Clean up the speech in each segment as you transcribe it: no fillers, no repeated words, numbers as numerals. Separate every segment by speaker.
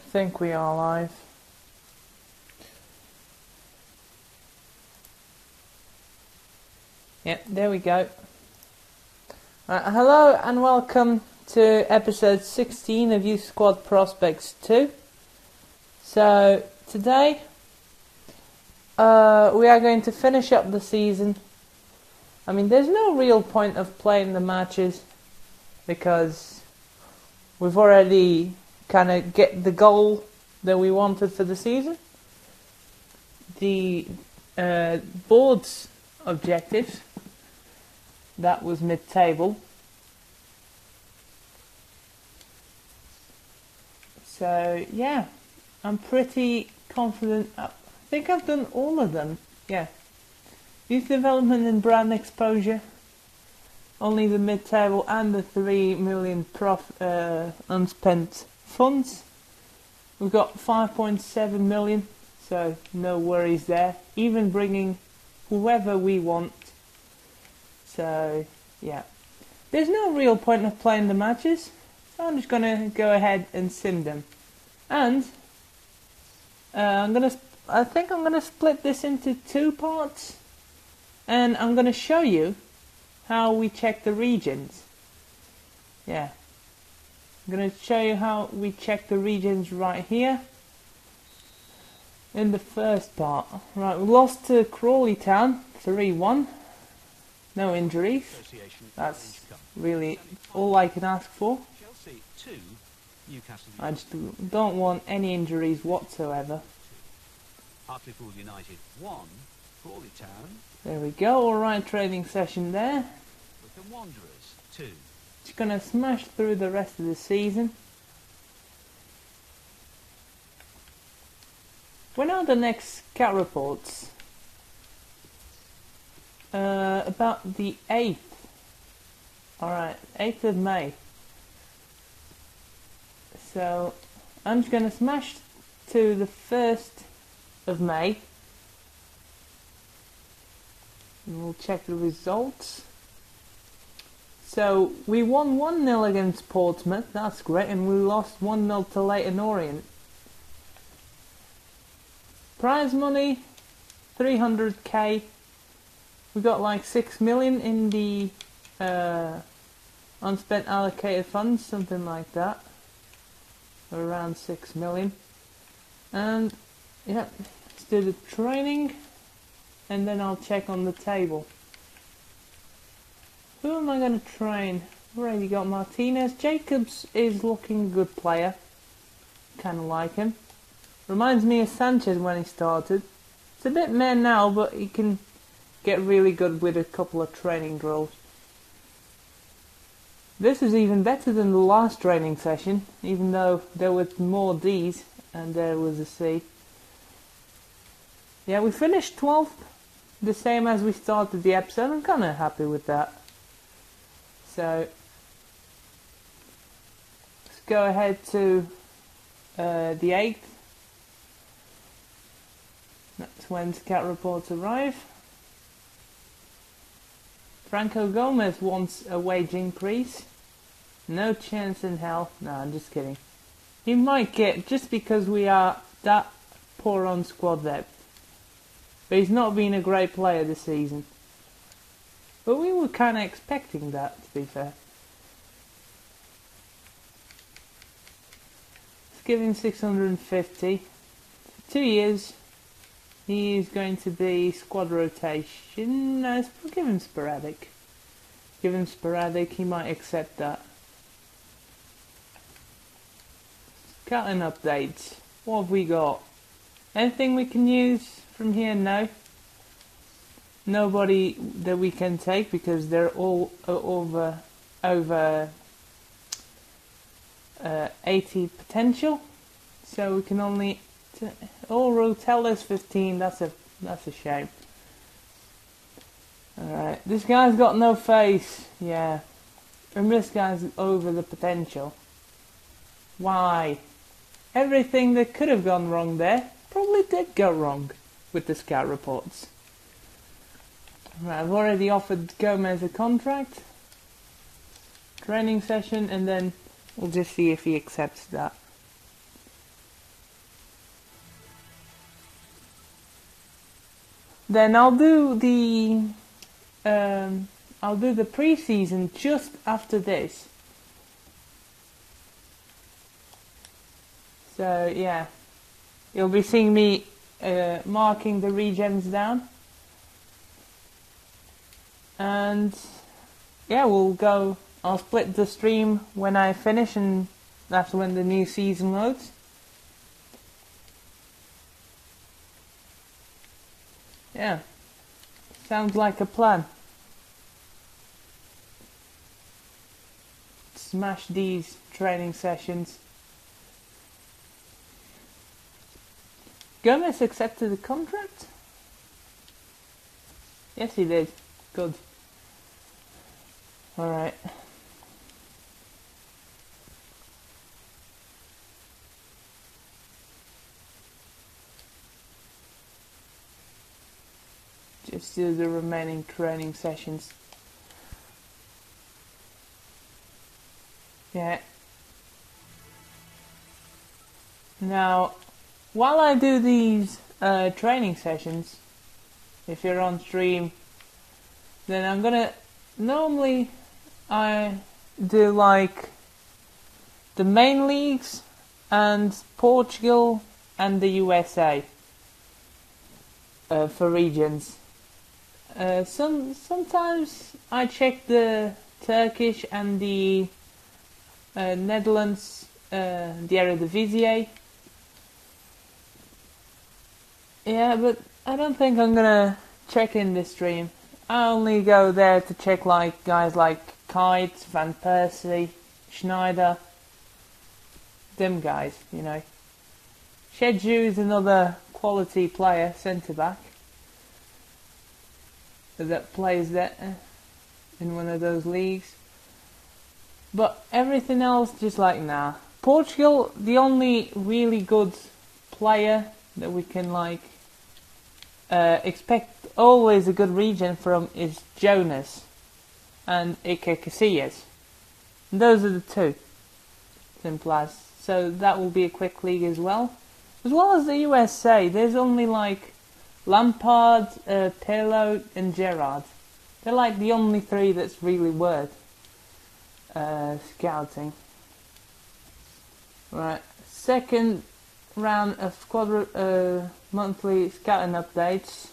Speaker 1: think we are live. Yep, there we go. Hello and welcome to episode 16 of Youth Squad Prospects 2. So today we are going to finish up the season. I mean, there's no real point of playing the matches because we've already kind of get the goal that we wanted for the season. The board's objectives, that was mid-table. So yeah, I'm pretty confident. I think I've done all of them. Yeah. Youth development and brand exposure. Only the mid-table and the 3 million unspent funds. We've got 5.7 million, so no worries there. Even bringing whoever we want. So yeah, there's no real point of playing the matches. So I'm just gonna go ahead and sim them, and I think I'm gonna split this into 2 parts, and I'm gonna show you how we check the regions. Yeah, I'm gonna show you how we check the regions right here in the first part. Right, we lost to Crawley Town 3-1. No injuries. That's really all I can ask for. I just don't want any injuries whatsoever.
Speaker 2: Hartlepool United 1, Crawley Town.
Speaker 1: There we go, alright training session there.
Speaker 2: With the Wanderers 2.
Speaker 1: Just gonna smash through the rest of the season. When are the next scout reports? About the 8th. Alright, 8th of May. So I'm just gonna smash to the 1st of May. And we'll check the results. So we won 1-0 against Portsmouth, that's great, and we lost 1-0 to Leyton Orient. Prize money 300k. We got like 6 million in the unspent allocated funds, something like that. Around 6 million. And yeah, let's do the training and then I'll check on the table. Who am I going to train? Already got Martinez. Jacobs is looking a good player. Kind of like him. Reminds me of Sanchez when he started. It's a bit meh now, but he can get really good with a couple of training drills. This is even better than the last training session, even though there were more D's and there was a C. Yeah, we finished 12th, the same as we started the episode. I'm kind of happy with that. So let's go ahead to the 8th. That's when scout reports arrive. Franco Gomez wants a wage increase. No chance in hell. No, I'm just kidding. He might get, just because we are that poor on squad depth. But he's not been a great player this season. But we were kind of expecting that, to be fair. Let's give him 650. For 2 years, he is going to be squad rotation. No, give him sporadic. Give him sporadic, he might accept that. Scouting updates. What have we got? Anything we can use from here? No. Nobody that we can take because they're all over 80 potential. So we can only all Rotella's 15. That's a shame. Alright, this guy's got no face. Yeah. And this guy's over the potential. Why? Everything that could have gone wrong there probably did go wrong with the scout reports. Right, I've already offered Gomez a contract, training session, and then we'll just see if he accepts that. Then I'll do the pre-season just after this. So yeah, you'll be seeing me marking the regens down, and yeah, I'll split the stream when I finish, and that's when the new season loads. Yeah, sounds like a plan. Smash these training sessions. Gomez accepted the contract? Yes, he did. Good. Alright. Just do the remaining training sessions. Yeah. Now, while I do these training sessions, if you're on stream, then I'm gonna, normally I do like the main leagues and Portugal and the USA for regions. Sometimes I check the Turkish and the Netherlands, the Eredivisie. Yeah, but I don't think I'm gonna check in this stream. I only go there to check like guys like Kite, Van Persie, Schneider, them guys, you know. Shedju is another quality player, centre back, that plays there in one of those leagues. But everything else, just like nah. Portugal, the only really good player that we can like expect always a good regen from is Jonas and Iker Casillas. And those are the two. Simple as. So that will be a quick league as well. As well as the USA, there's only like Lampard, Pirlo and Gerrard. They're like the only three that's really worth scouting. Right, second round of monthly scouting updates.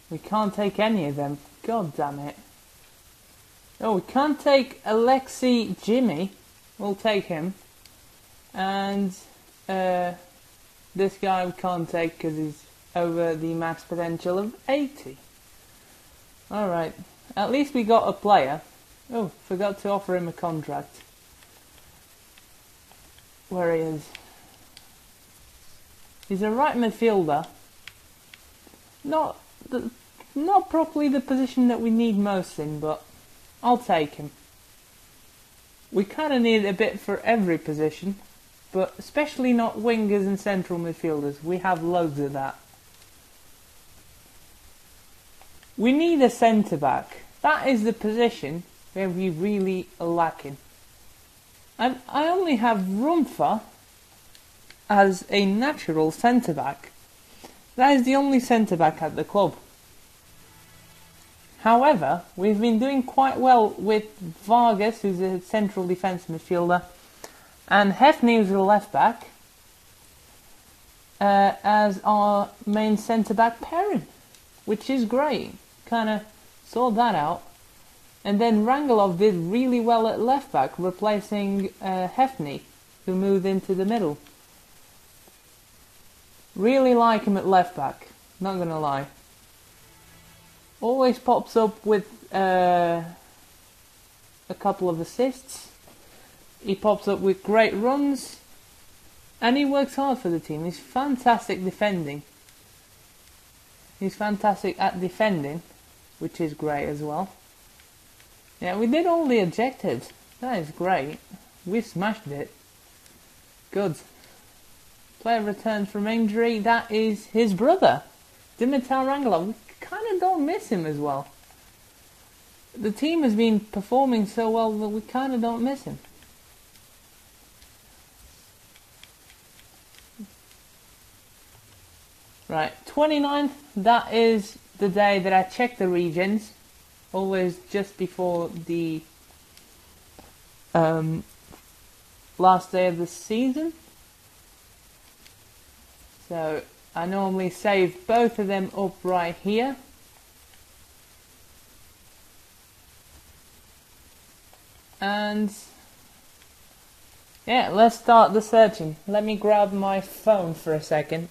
Speaker 1: We can't take any of them. God damn it. Oh, we can't take Alexi Jimmy. We'll take him. And this guy we can't take because he's over the max potential of 80. Alright, at least we got a player. Oh, forgot to offer him a contract. Where he is. He's a right midfielder. Not properly the position that we need most in, but I'll take him. We kind of need a bit for every position, but especially not wingers and central midfielders. We have loads of that. We need a centre back. That is the position where we really are lacking. And I only have Rumfa as a natural centre back. That is the only centre back at the club. However, we've been doing quite well with Vargas, who's a central defence midfielder, and Hefny, who's a left back, as our main centre back pairing, which is great. Kind of sort that out. And then Rangelov did really well at left back, replacing Hefny, who moved into the middle. Really like him at left back, not gonna lie. Always pops up with a couple of assists. He pops up with great runs, and he works hard for the team. He's fantastic defending. He's fantastic at defending, which is great as well. Yeah, we did all the objectives. That is great. We smashed it. Good. Player returns from injury. That is his brother, Dimitar Rangelov. We kind of don't miss him as well. The team has been performing so well that we kind of don't miss him. Right, 29th, that is the day that I check the regions. Always just before the last day of the season. So I normally save both of them up right here. And yeah, let's start the searching. Let me grab my phone for a second.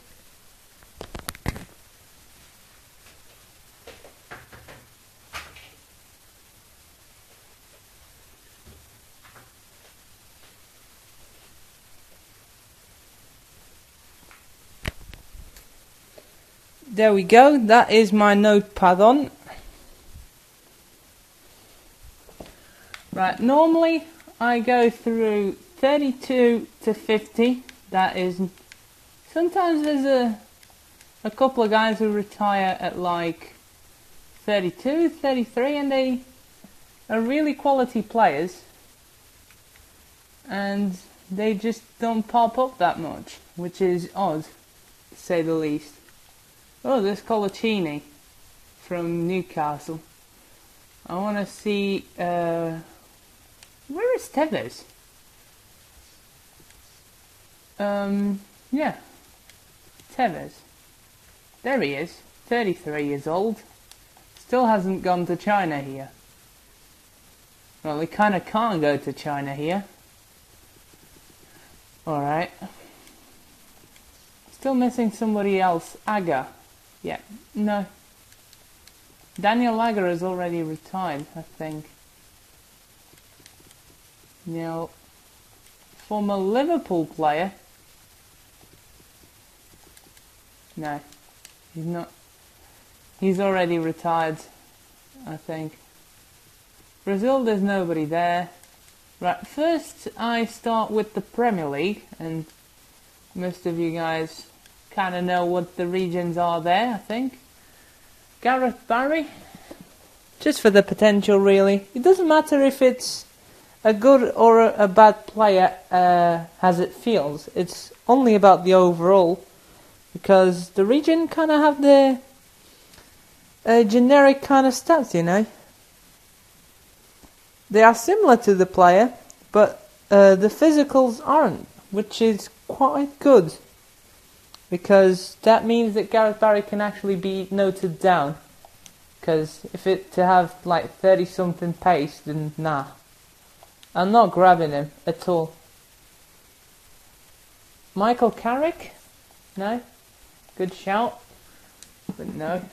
Speaker 1: There we go, that is my notepad on. Right, normally I go through 32 to 50. That is, sometimes there's a couple of guys who retire at like 32, 33, and they are really quality players. And they just don't pop up that much, which is odd, to say the least. Oh, there's Colaccini from Newcastle. I want to see, where is Tevez? Yeah, Tevez. There he is, 33 years old. Still hasn't gone to China here. Well, he kind of can't go to China here. Alright. Still missing somebody else. Aga. Yeah, no. Daniel Agger has already retired, I think. Now, former Liverpool player. No, he's not. He's already retired, I think. Brazil, there's nobody there. Right, first I start with the Premier League, and most of you guys kind of know what the regions are there, I think. Gareth Barry, just for the potential really. It doesn't matter if it's a good or a bad player as it feels. It's only about the overall, because the region kind of have the generic kind of stats, you know. They are similar to the player, but the physicals aren't, which is quite good. Because that means that Gareth Barry can actually be noted down. Because if it to have like 30 something pace, then nah. I'm not grabbing him at all. Michael Carrick? No. Good shout. But no.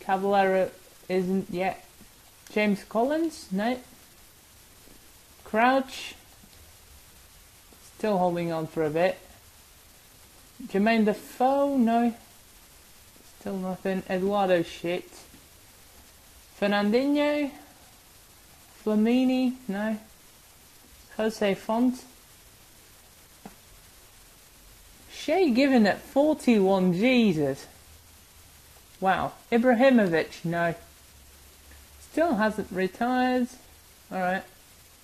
Speaker 1: Caballero isn't yet. James Collins? No. Crouch? Still holding on for a bit. Jermaine Defoe? No. Still nothing. Eduardo shit. Fernandinho? Flamini? No. Jose Font? Shea Given at 41, Jesus. Wow. Ibrahimovic? No. Still hasn't retired. Alright.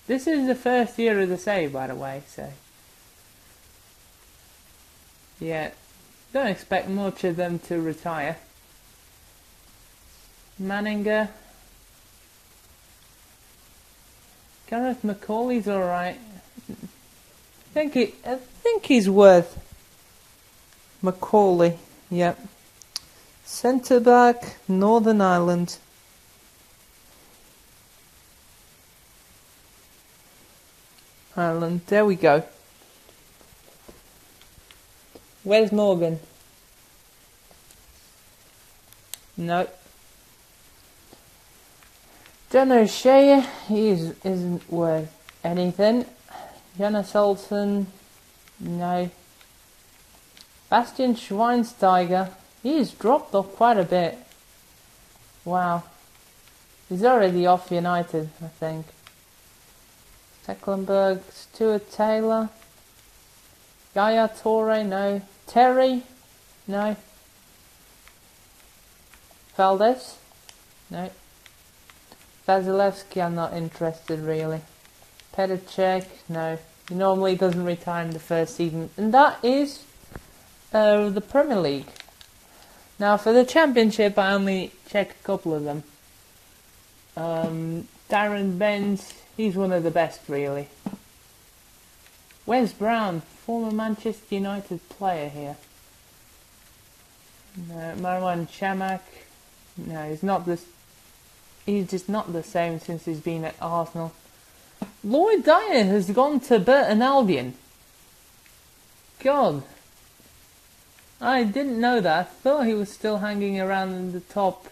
Speaker 1: This is the first year of the save, by the way, so. Yeah, don't expect much of them to retire. Manninger. Gareth McCauley's alright. I think he's worth Macaulay, yep. Centre back, Northern Ireland. Ireland, there we go. Where's Morgan? No. John O'Shea, he isn't worth anything. Jonas Olsen, no. Bastian Schweinsteiger, he's dropped off quite a bit. Wow. He's already off United, I think. Tecklenburg, Stuart Taylor. Yaya Toure, no. Terry, no. Valdez, no. Vasilevsky, I'm not interested really. Petacek, no. He normally doesn't retire in the first season. And that is the Premier League. Now for the championship, I only check a couple of them. Darren Bent, he's one of the best really. Wes Brown, former Manchester United player here. No, Marwan Shamak, no, he's not this. He's just not the same since he's been at Arsenal. Lloyd Dyer has gone to Burton Albion. God, I didn't know that. I thought he was still hanging around in the top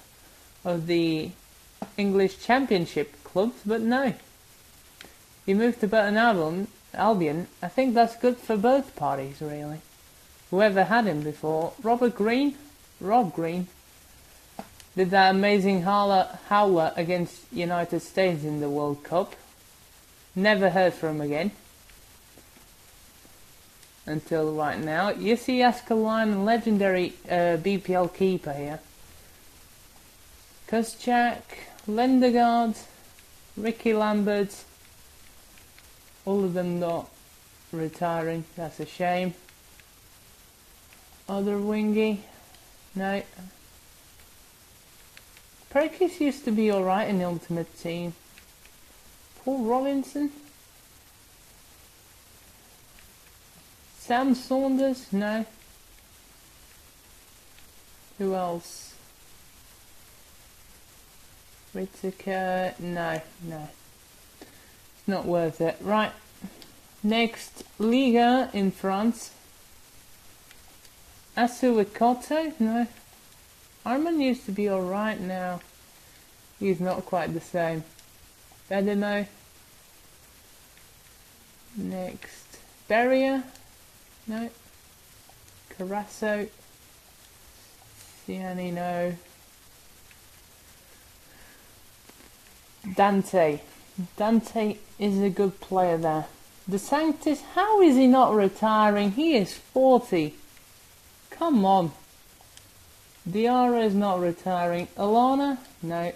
Speaker 1: of the English Championship clubs, but no. He moved to Burton Albion. I think that's good for both parties, really. Whoever had him before. Rob Green, did that amazing howler against United States in the World Cup. Never heard from him again. Until right now. Jussi Askelainen, legendary BPL keeper here. Kuszczak, Lendegaard, Ricky Lambert. All of them not retiring. That's a shame. Other wingy. No. Perkins used to be alright in the Ultimate Team. Paul Robinson. Sam Saunders? No. Who else? Whittaker? No. It's not worth it. Right. Next, Liga in France. Asuikoto? No. Arman used to be alright now. He's not quite the same. Bedemo. Next, Beria? No. Carasso. Ciani, no. Dante. Dante is a good player there. De Sanctis, how is he not retiring? He is 40. Come on. Diarra is not retiring. Alana? No.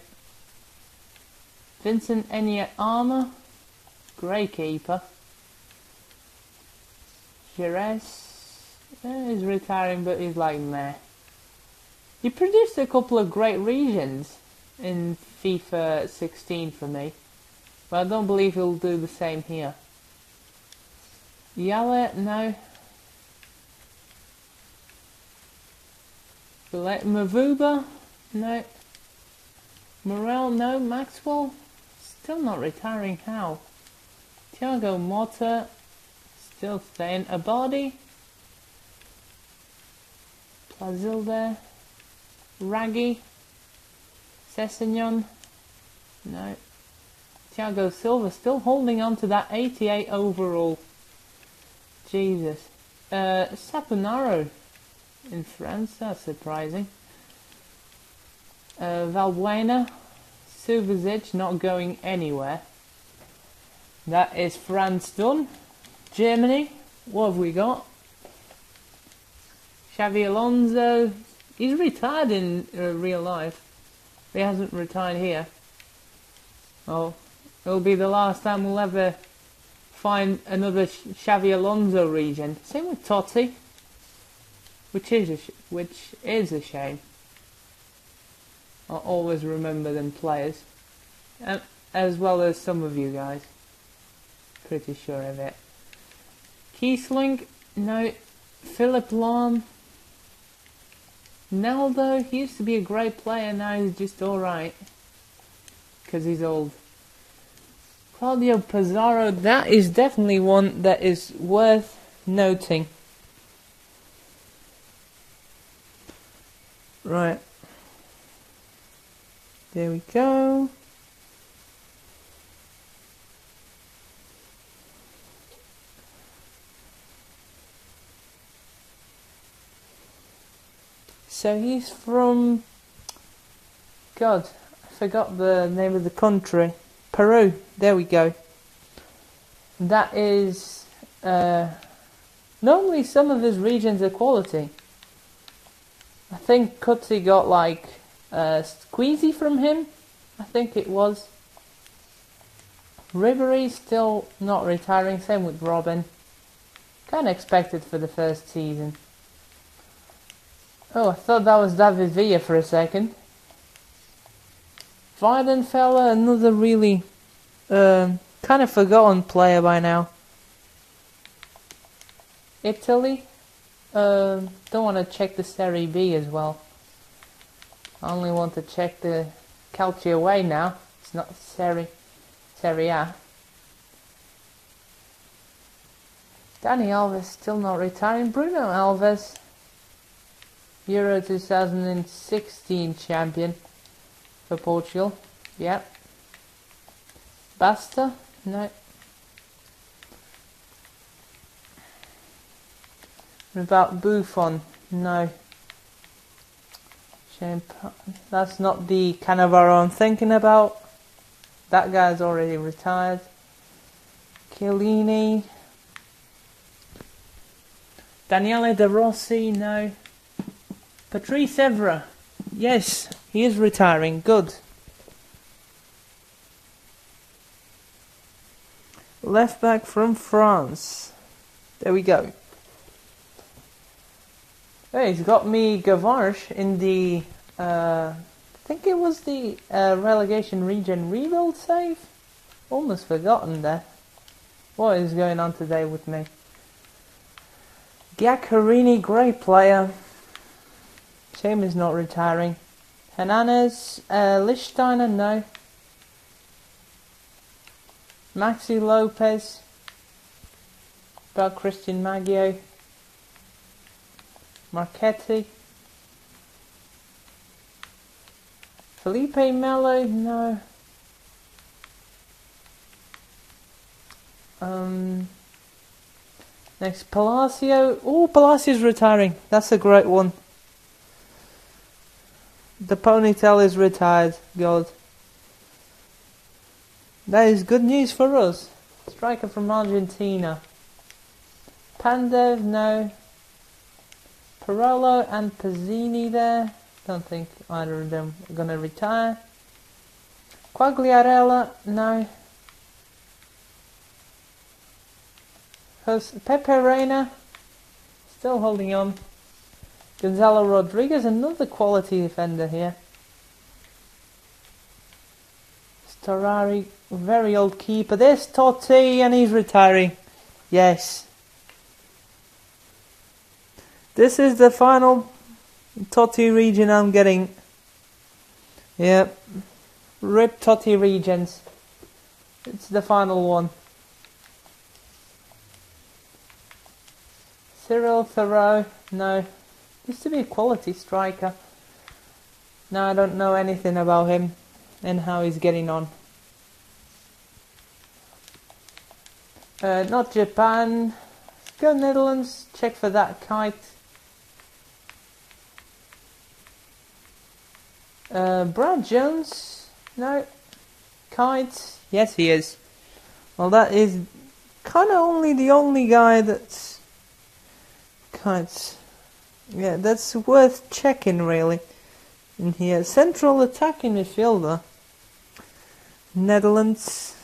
Speaker 1: Vincent Enya Armour? Great keeper. Jerez is retiring, but he's like meh. He produced a couple of great regions in FIFA 16 for me, but I don't believe he'll do the same here. Yale, no. Mavuba, no. Morel, no. Maxwell, still not retiring. How? Thiago Motta, still staying. Abadi, Plazilde, Raggi, Sessegnon, no. Thiago Silva still holding on to that 88 overall. Jesus. Saponaro in France, that's surprising. Valbuena, Subasic not going anywhere. That is France done. Germany, what have we got? Xavi Alonso, he's retired in real life. He hasn't retired here. Oh, it'll be the last time we'll ever find another Xavi Alonso region. Same with Totti, which is a shame. I'll always remember them players, as well as some of you guys. Pretty sure of it. Kiesling, no. Philip Lahm. Naldo, he used to be a great player, now he's just alright. Because he's old. Claudio Pizarro, that is definitely one that is worth noting. Right. There we go. So he's from, God, I forgot the name of the country. Peru, there we go. That is, normally some of his regions are quality. I think Kutsi got like a squeezy from him, I think it was. Ribery still not retiring, same with Robin. Kind of expected for the first season. Oh, I thought that was David Villa for a second. Weidenfeller, another really kind of forgotten player by now. Italy. Don't want to check the Serie B as well. I only want to check the Calcio away now. It's not Serie A. Dani Alves still not retiring. Bruno Alves, Euro 2016 champion for Portugal. Yeah. Basta? No. What about Buffon? No. That's not the Cannavaro I'm thinking about. That guy's already retired. Chiellini. Daniele De Rossi, no. Patrice Evra. Yes, he is retiring. Good. Left back from France. There we go. Hey, he's got me Gavarsh in the, I think it was the relegation region rebuild save? Almost forgotten that. What is going on today with me? Giaccherini, great player. Shame he's not retiring. Hernandez, Lichtsteiner, no. Maxi Lopez. About Christian Maggio. Marchetti. Felipe Melo, no. Next, Palacio. Oh, Palacio's retiring. That's a great one. The ponytail is retired. God. That is good news for us. Striker from Argentina. Pandev, no. Parolo and Pazzini there. Don't think either of them are going to retire. Quagliarella, no. Pepe Reina, still holding on. Gonzalo Rodriguez, another quality defender here. Storari, very old keeper. There's Totti, and he's retiring. Yes. This is the final Totti region I'm getting. Yep. RIP Totti regions. It's the final one. Cyril Thoreau, no. Used to be a quality striker. No, I don't know anything about him and how he's getting on. Not Japan. Let's go Netherlands. Check for that kite. Brad Jones? No. Kite? Yes, he is. Well, that is kind of the only guy that's kites. Yeah, that's worth checking really. In here, central attacking midfielder. Netherlands.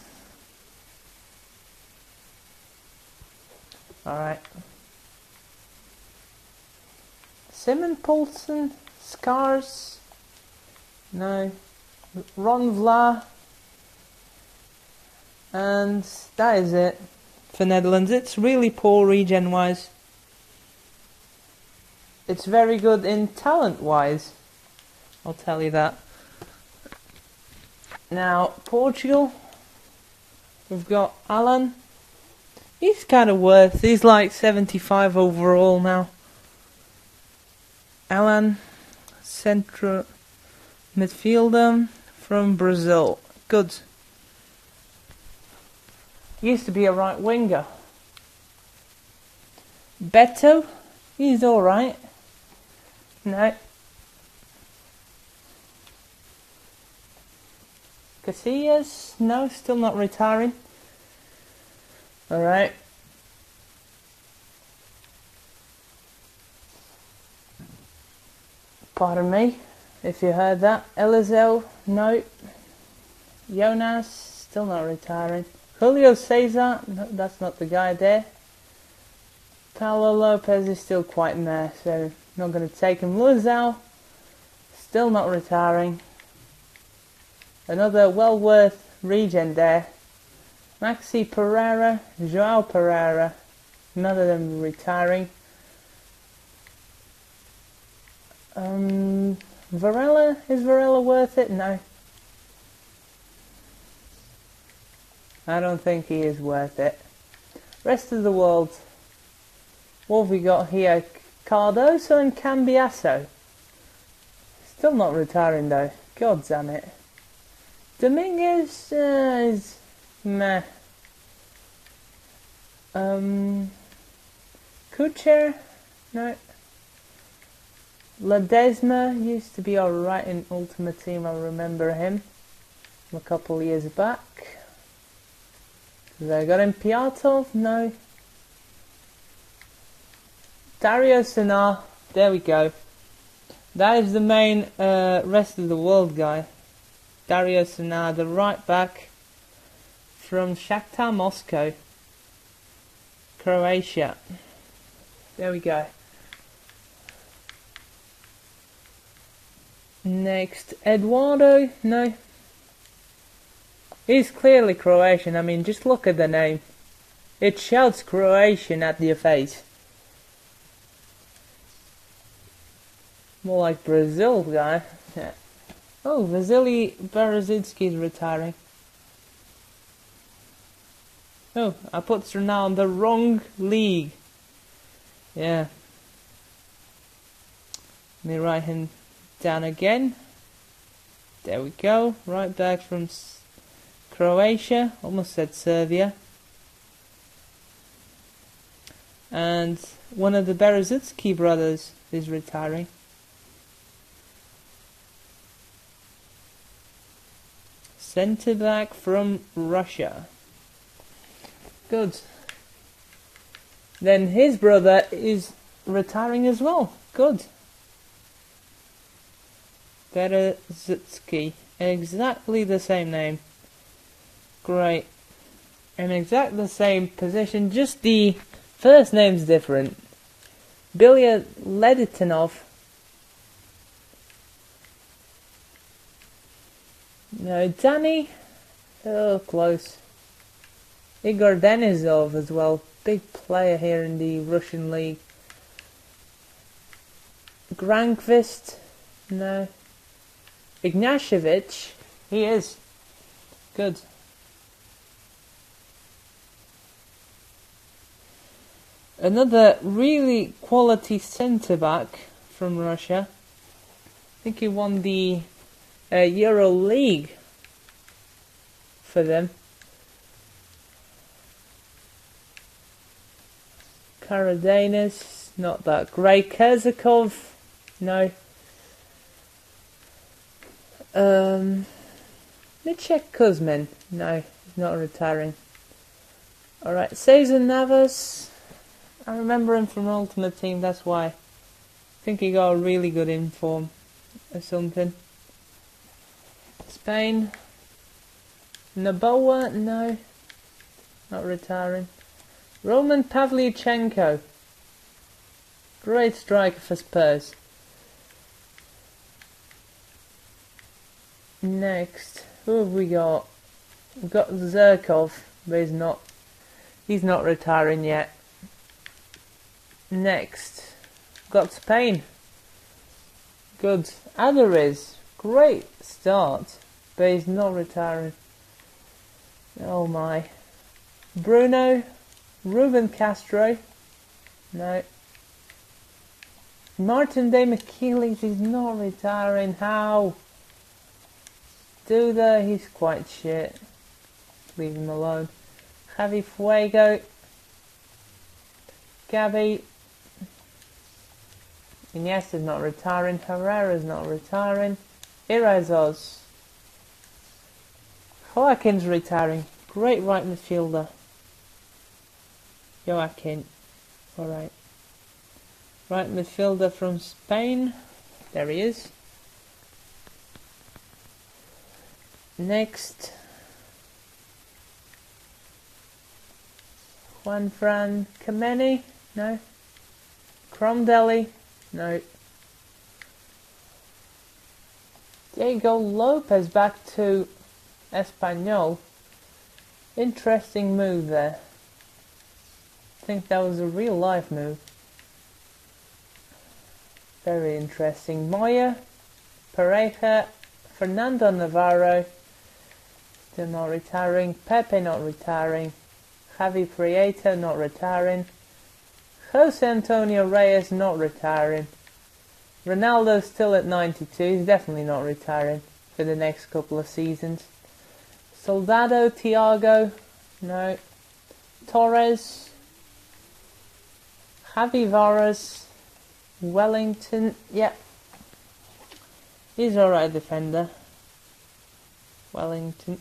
Speaker 1: Alright. Simon Poulsen, Scars. No. Ron Vla. And that is it for Netherlands. It's really poor regen wise. It's very good in talent wise. I'll tell you that. Now, Portugal. We've got Alan. He's kind of worth. He's like 75 overall now. Alan, central midfielder from Brazil. Good. Used to be a right winger. Beto, he's alright. No. Casillas, no, still not retiring. Alright. Pardon me, if you heard that. Eliseo, no. Jonas, still not retiring. Julio Cesar, no, that's not the guy there. Paulo Lopez is still quite meh, so Not going to take him. Luzau, still not retiring. Another well worth regen there. Maxi Pereira, Joao Pereira, none of them retiring. Varela, is Varela worth it? No. I don't think he is worth it. Rest of the world, what have we got here? Cardoso and Cambiasso. Still not retiring though. God damn it. Dominguez is meh. Kucher, no. Ledesma used to be alright in Ultimate Team, I remember him from a couple of years back. They got him. Piatov, no. Dario Sena, there we go. That is the main rest of the world guy. Dario Sena, the right back from Shakhtar Moscow, Croatia. There we go. Next, Eduardo, no. He's clearly Croatian. I mean, just look at the name. It shouts Croatian at your face. More like Brazil guy. Yeah. Oh, Vasily Berezitsky is retiring. Oh, I put Srna on the wrong league. Yeah. Let me write him down again. There we go. Right back from Croatia. Almost said Serbia. And one of the Berezitsky brothers is retiring. Centre back from Russia. Good. Then his brother is retiring as well. Good. Berezitsky. Exactly the same name. Great. And exactly the same position, just the first name's different. Bilya Leditinov. No, Danny. Oh, close. Igor Denisov as well. Big player here in the Russian league. Grankvist. No. Ignashevich. He is. Good. Another really quality centre back from Russia. I think he won the Euro League for them. Karadenis, not that great. Kerzakov, no. Mitchek Kuzmin, no, he's not retiring. Alright, Cesar Navas, I remember him from Ultimate Team, that's why. I think he got a really good inform or something. Spain. Naboa, no, not retiring. Roman Pavlyuchenko, great striker for Spurs. Next, who have we got? We've got Zirkov, but he's not retiring yet. Next, got Spain. Good. Adariz, great start, but he's not retiring. Oh my. Bruno, Ruben Castro, no. Martin De Michelis, he's not retiring. How? Duda, he's quite shit. Leave him alone. Javi Fuego, Gabi. Iniesta's not retiring. Herrera's not retiring. Irazos. Joaquin's retiring. Great right midfielder. Joaquin. Alright. Right midfielder from Spain. There he is. Next. Juanfran Kameni. No. Cromdelli. No. Diego Lopez back to Espanyol. Interesting move there. I think that was a real life move. Very interesting. Moya, Pareja, Fernando Navarro, still not retiring. Pepe not retiring. Javi Prieto not retiring. Jose Antonio Reyes not retiring. Ronaldo's still at 92. He's definitely not retiring for the next couple of seasons. Soldado, Thiago, no. Torres, Javi Varas, Wellington, yeah. He's alright defender. Wellington.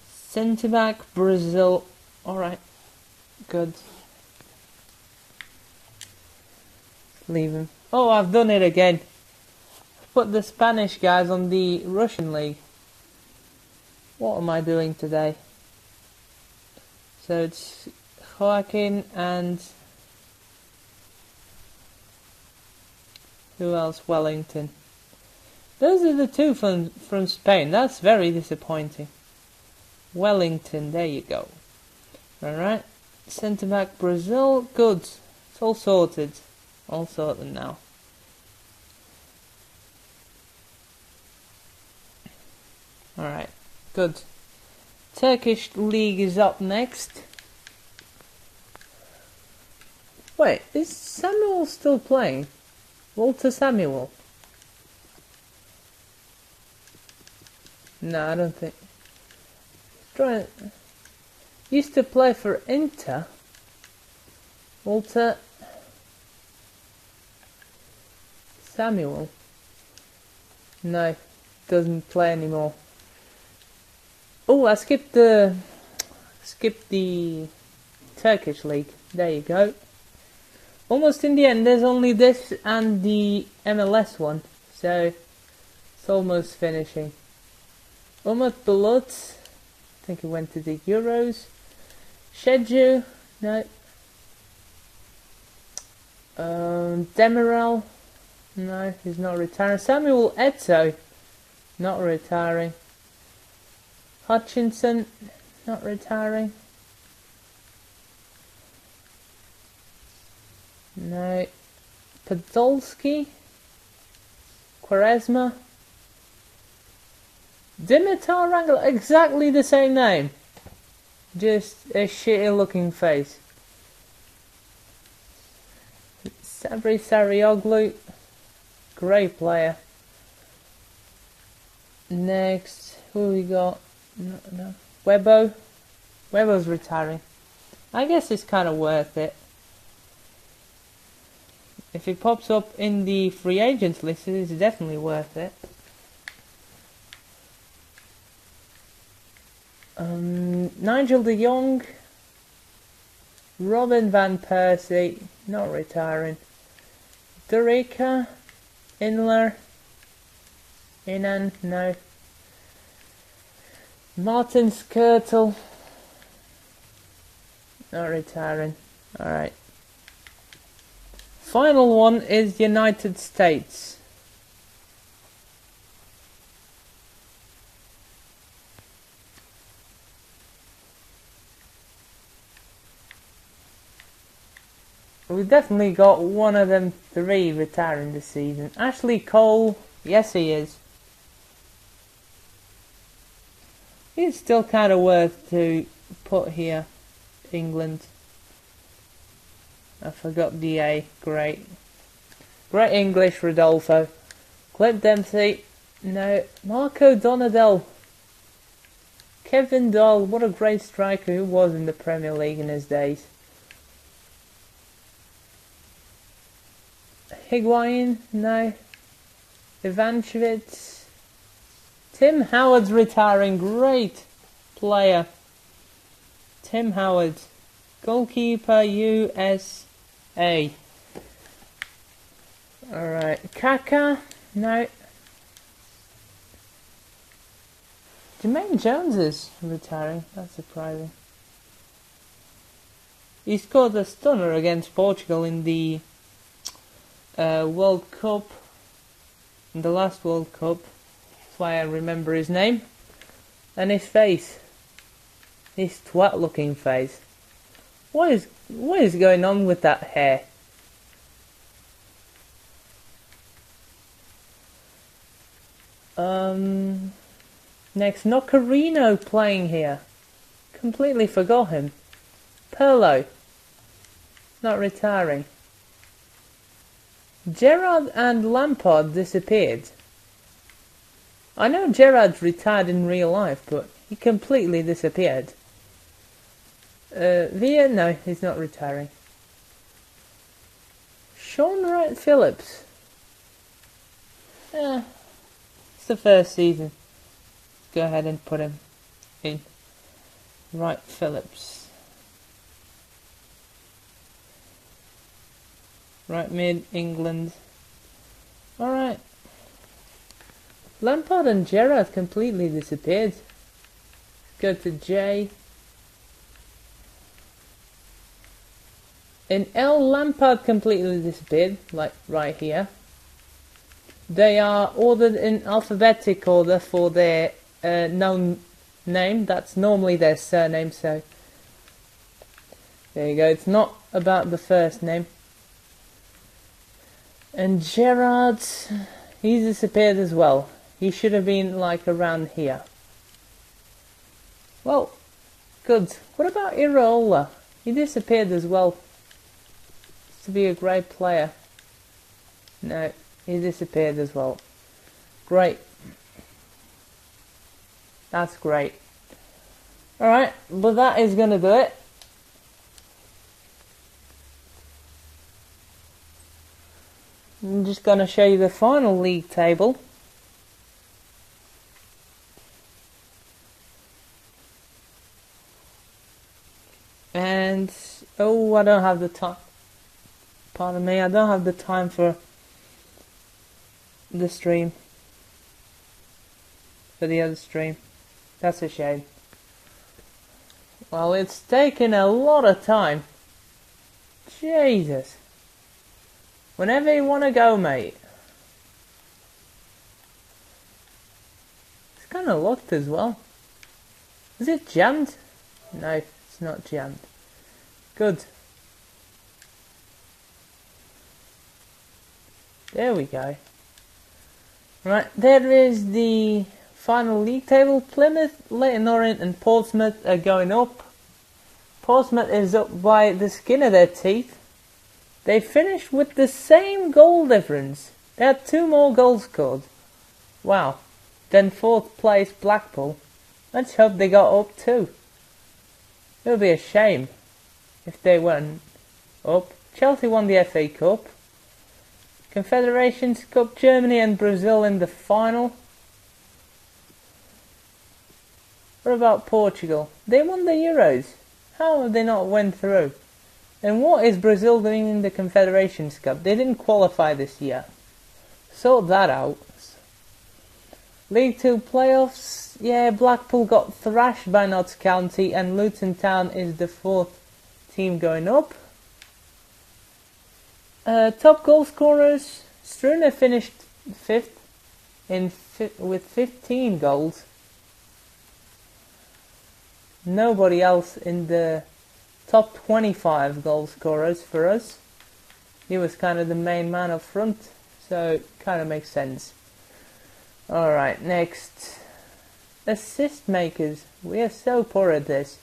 Speaker 1: Centre back, Brazil, alright. Good. Leave him. Oh, I've done it again. Put the Spanish guys on the Russian league. What am I doing today? So it's Joaquin and who else? Wellington. Those are the two from Spain. That's very disappointing. Wellington, there you go. Alright. Centre back Brazil, good. It's all sorted. All sorted now. Alright, good. Turkish league is up next. Wait, is Samuel still playing? Walter Samuel? No, I don't think. Used to play for Inter. Walter Samuel. No, doesn't play anymore. Oh, I skipped the Turkish league. There you go. Almost in the end. There's only this and the MLS one, so it's almost finishing. Umut Bulut, I think he went to the Euros. Sheju, no. Demirel, no, he's not retiring. Samuel Eto'o, not retiring. Hutchinson, not retiring. No. Podolski, Quaresma, Dimitar Rangel, exactly the same name. Just a shitty looking face. Sabri Sarioglu, great player. Next, who we got? No. Webo. Webo's retiring. I guess it's kind of worth it. If it pops up in the free agents list, it is definitely worth it. Nigel de Jong, Robin van Persie, not retiring. Dorica, Inler, Inan, no. Martin Skirtle, not retiring. Alright. Final one is United States. We've definitely got one of them three retiring this season. Ashley Cole, yes he is. He's still kind of worth to put here. England. I forgot the A. Great. Great English, Rodolfo. Clint Dempsey. No. Marco Donadel. Kevin Dahl. What a great striker who was in the Premier League in his days. Higuain. No. Ivanchevich. Tim Howard's retiring. Great player. Tim Howard. Goalkeeper USA. Alright. Kaka. No. Jermaine Jones is retiring. That's surprising. He scored a stunner against Portugal in the World Cup, the last World Cup. That's why I remember his name. And his face. His twat looking face. What is going on with that hair? Next, Nocarino playing here. Completely forgot him. Perlo. Not retiring. Gerrard and Lampard disappeared. I know Gerrard's retired in real life, but he completely disappeared. Villa, no, he's not retiring. Sean Wright Phillips. It's the first season. Go ahead and put him in. Wright Phillips. Right mid, England. Alright. Lampard and Gerrard completely disappeared. Go to J. In L, Lampard completely disappeared, like right here. They are ordered in alphabetic order for their known name. That's normally their surname, so there you go. It's not about the first name. And Gerrard, he disappeared as well. He should have been like around here. Well, good. What about Iraola? He disappeared as well. Used to be a great player. No, he disappeared as well. Great. That's great. Alright, but that is going to do it. I'm just going to show you the final league table. And, oh, I don't have the time. Pardon me, I don't have the time for the stream. For the other stream. That's a shame. Well, it's taken a lot of time. Jesus. Whenever you want to go, mate. It's kind of locked as well. Is it jammed? No, it's not jammed. Good. There we go. Right, there is the final league table. Plymouth, Leyton Orient and Portsmouth are going up. Portsmouth is up by the skin of their teeth. They finished with the same goal difference. They had 2 more goals scored. Wow. Then 4th place Blackpool. Let's hope they got up too. It would be a shame if they weren't up. Chelsea won the FA Cup. Confederations Cup, Germany and Brazil in the final. What about Portugal? They won the Euros. How have they not went through? And what is Brazil doing in the Confederations Cup? They didn't qualify this year. Sort that out. League 2 playoffs. Yeah, Blackpool got thrashed by Notts County and Luton Town is the 4th team going up. Top goal scorers. Struner finished 5th with 15 goals. Nobody else in the top 25 goal scorers for us. He was kind of the main man up front, so it kind of makes sense. Alright, next. Assist makers. We are so poor at this.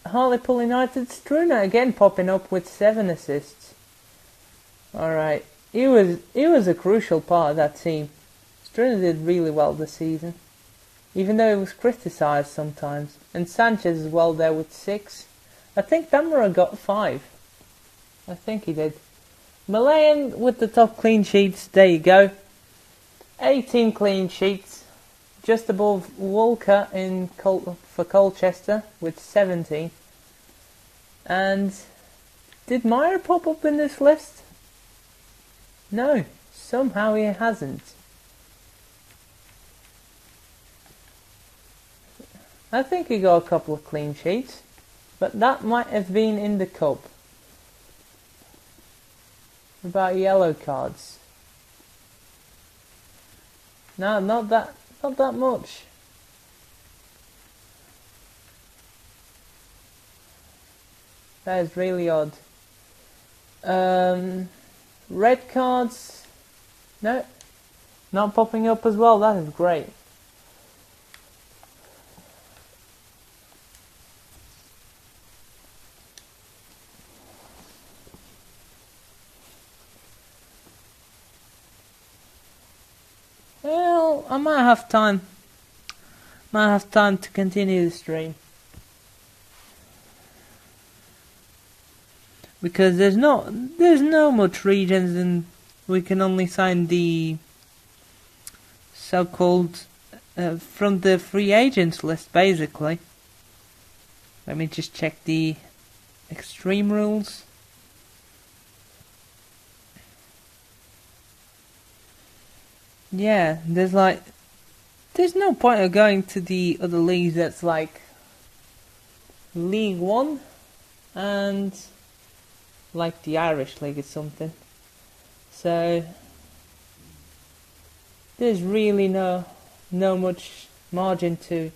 Speaker 1: Hartlepool United, Struner again popping up with 7 assists. Alright, he was a crucial part of that team. Struner did really well this season, even though he was criticised sometimes. And Sanchez as well there with 6. I think Damara got 5. I think he did. Malayan with the top clean sheets, there you go. 18 clean sheets. Just above Walker for Colchester with 17. And did Meyer pop up in this list? No, somehow he hasn't. I think he got a couple of clean sheets, but that might have been in the cup. What about yellow cards? No, not that much. That is really odd. Red cards? No, not popping up as well. That is great. Well, I might have time. Might have time to continue the stream. Because there's no much regions, and we can only sign the so-called from the free agents list, basically. Let me just check the extreme rules. Yeah, there's no point of going to the other leagues that's like League One and like the Irish League or something. So there's really no much margin to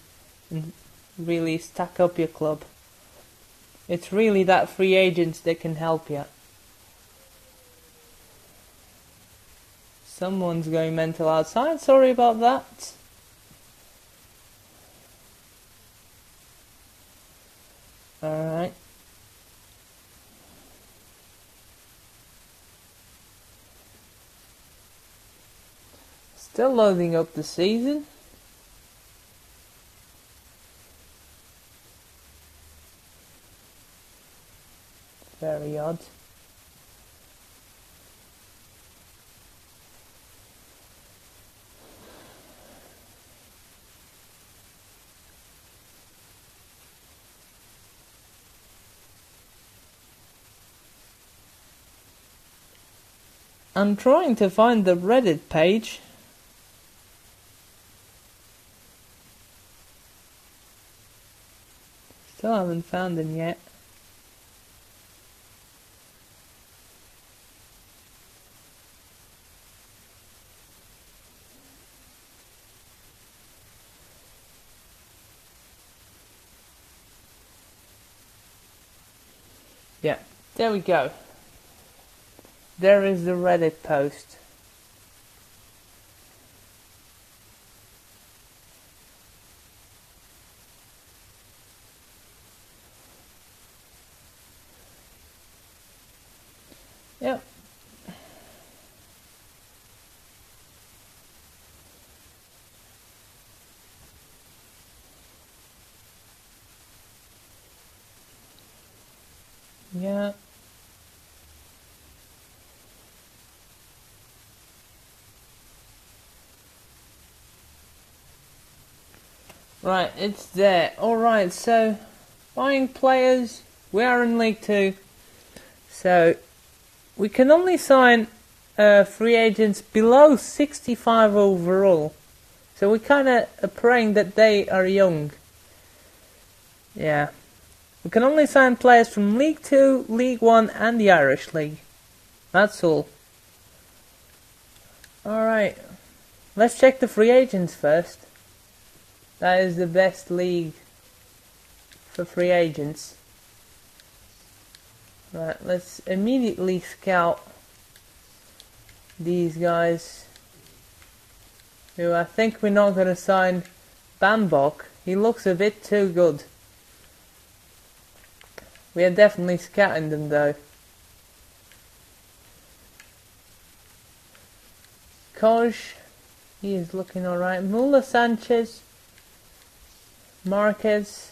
Speaker 1: really stack up your club. It's really that free agents that can help you. Someone's going mental outside, sorry about that. Alright. Still loading up the season. Very odd. I'm trying to find the Reddit page. Still haven't found them yet. Yeah, there we go. There is the Reddit post. Yep. Yeah. Right, it's there. Alright, so buying players, we are in League 2. So we can only sign free agents below 65 overall. So we kind of are praying that they are young. Yeah. We can only sign players from League 2, League 1 and the Irish League. That's all. Alright. Let's check the free agents first. That is the best league for free agents. Right, let's immediately scout these guys. Who I think we're not going to sign Bambok. He looks a bit too good. We are definitely scouting them though. Koj, he is looking alright. Mula Sanchez. Marquez.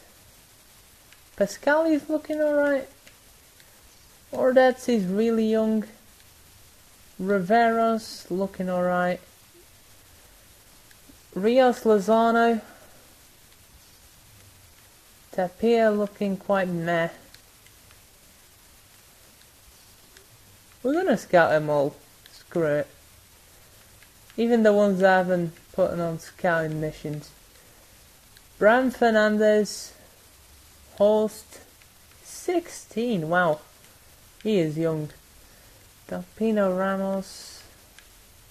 Speaker 1: Pascali's looking alright. Ordets is really young. Riveros looking alright. Rios Lozano. Tapia looking quite meh. We're gonna scout them all. Screw it. Even the ones I haven't put on scouting missions. Bram Fernandez, Holst, 16, wow, he is young. Dalpino Ramos.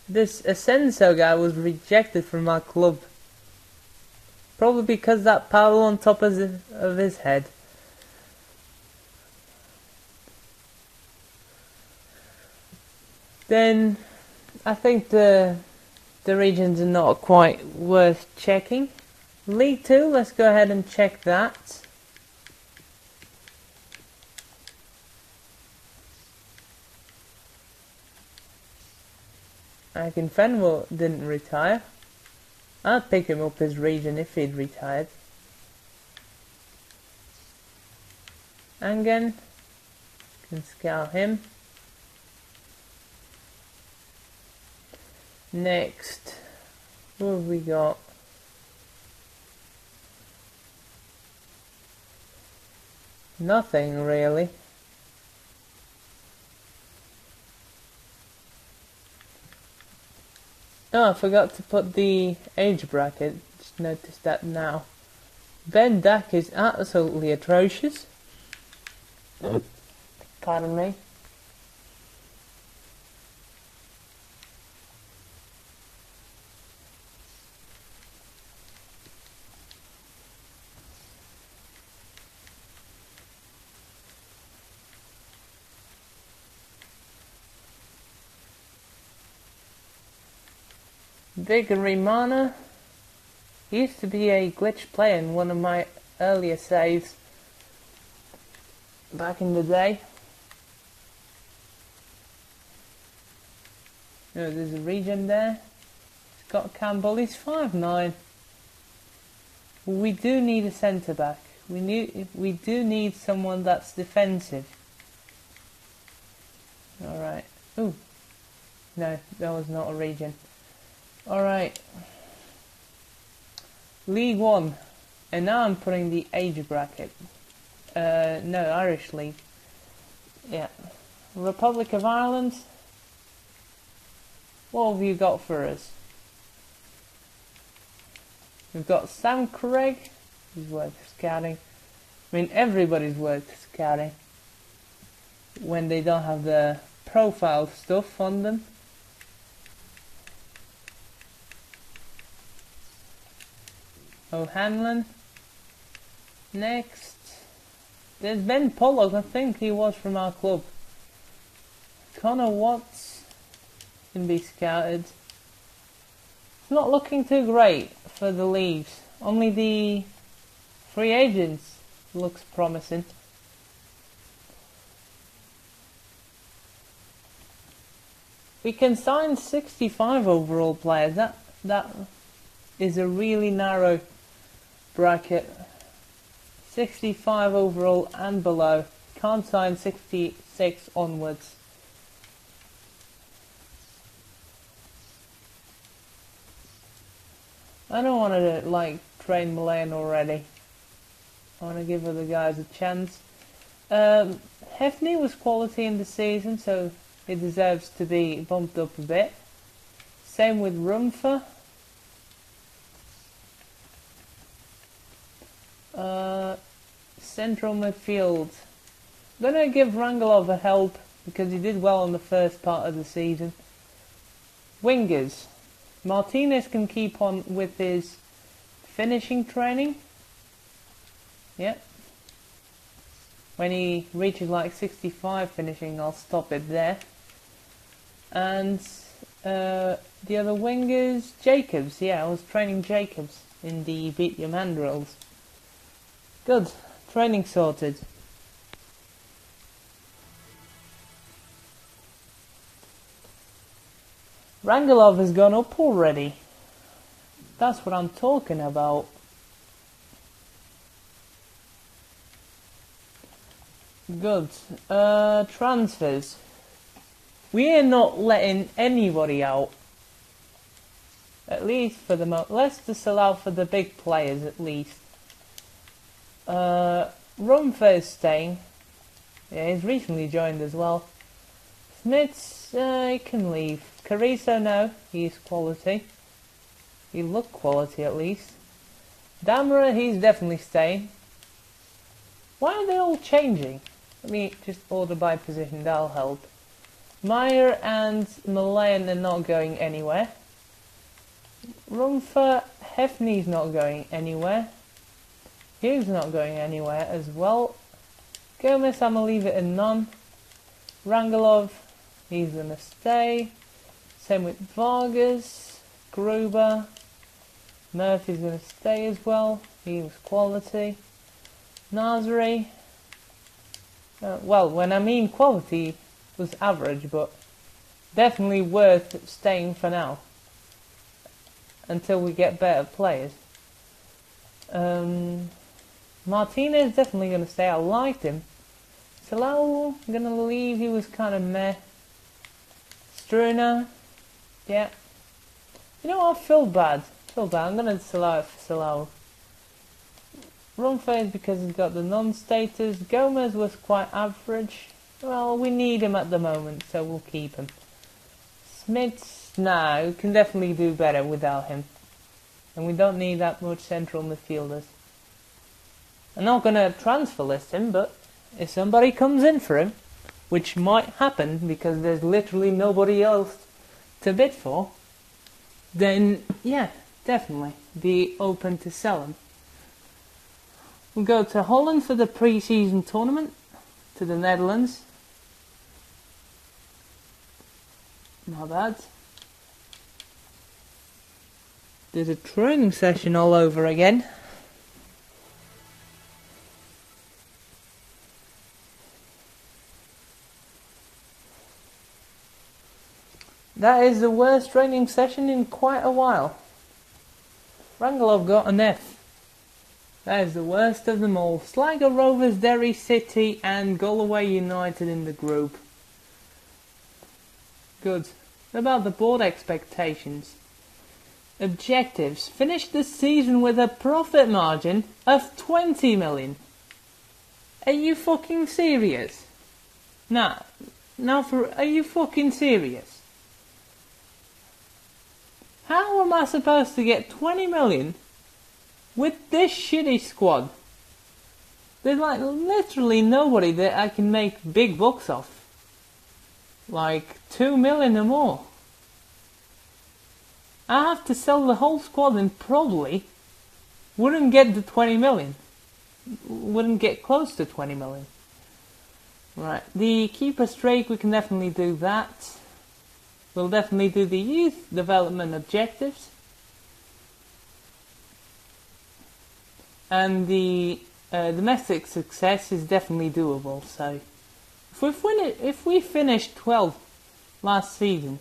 Speaker 1: This Ascenso guy was rejected from our club. Probably because that Paolo on top of his head. Then I think the regions are not quite worth checking. League 2, let's go ahead and check that. Fenwell didn't retire. I'd pick him up his region if he'd retired. Angen, can scout him. Next, what have we got? Nothing really. Oh, I forgot to put the age bracket. Just noticed that now. Ben Dak is absolutely atrocious. Pardon me. Big Rimana. He used to be a glitch player in one of my earlier saves back in the day. Oh, there's a region there. Scott Campbell, he's 5'9". We do need a centre back. We do need someone that's defensive. Alright. Ooh. No, that was not a region. Alright. League 1. And now I'm putting the age bracket. No, Irish League. Yeah. Republic of Ireland. What have you got for us? We've got Sam Craig. He's worth scouting. I mean, everybody's worth scouting. When they don't have the profile stuff on them. O'Hanlon. Next. There's Ben Pollock. I think he was from our club. Connor Watts can be scouted. It's not looking too great for the leagues. Only the free agents looks promising. We can sign 65 overall players. That is a really narrow bracket. 65 overall and below. Can't sign 66 onwards. I don't want to train Malayan already. I want to give other guys a chance. Hefney was quality in the season, so he deserves to be bumped up a bit. Same with Rumfa. Central midfield. I'm going to give Rangelov a help because he did well in the first part of the season. Wingers. Martinez can keep on with his finishing training. Yep. When he reaches like 65 finishing, I'll stop it there. And the other wingers, Jacobs. Yeah, I was training Jacobs in the Beat Your Man drills. Good. Training sorted. Rangelov has gone up already. That's what I'm talking about. Good. Transfers. We are not letting anybody out. At least for the moment. Let's just allow for the big players at least. Rumfa is staying. Yeah, he's recently joined as well. Smits, he can leave. Carrizo, no, he's quality. He looked quality at least. Damara, he's definitely staying. Why are they all changing? Let me just order by position, that'll help. Meyer and Malayan are not going anywhere. Rumfer Hefney's not going anywhere. Hughes not going anywhere as well. Gomez, I'm gonna leave it a none. Rangelov, he's gonna stay. Same with Vargas, Gruber. Murphy's gonna stay as well. He was quality. Nasri. Well, when I mean quality, was average, but definitely worth staying for now until we get better players. Martinez definitely going to stay. I liked him. Salau, I'm going to leave. He was kind of meh. Struner, yeah. You know what? I feel bad. I'm going to Salau for Salau. Rumface because he's got the non-status. Gomez was quite average. Well, we need him at the moment, so we'll keep him. Smits, no, can definitely do better without him. And we don't need that much central midfielders. I'm not going to transfer list him, but if somebody comes in for him, which might happen because there's literally nobody else to bid for, then yeah, definitely be open to sell him. We'll go to Holland for the pre-season tournament, to the Netherlands. Not bad. Did a training session all over again. That is the worst training session in quite a while. Rangelov got an F. That is the worst of them all. Sligo Rovers, Derry City and Galway United in the group. Good. What about the board expectations? Objectives. Finish the season with a profit margin of 20 million. Are you fucking serious? Nah. Are you fucking serious? How am I supposed to get 20 million with this shitty squad? There's like literally nobody that I can make big bucks off. Like 2 million or more. I have to sell the whole squad and probably wouldn't get the 20 million. Wouldn't get close to 20 million. Right, the keeper streak, we can definitely do that. We'll definitely do the youth development objectives. And the domestic success is definitely doable. So if we finished 12th last season,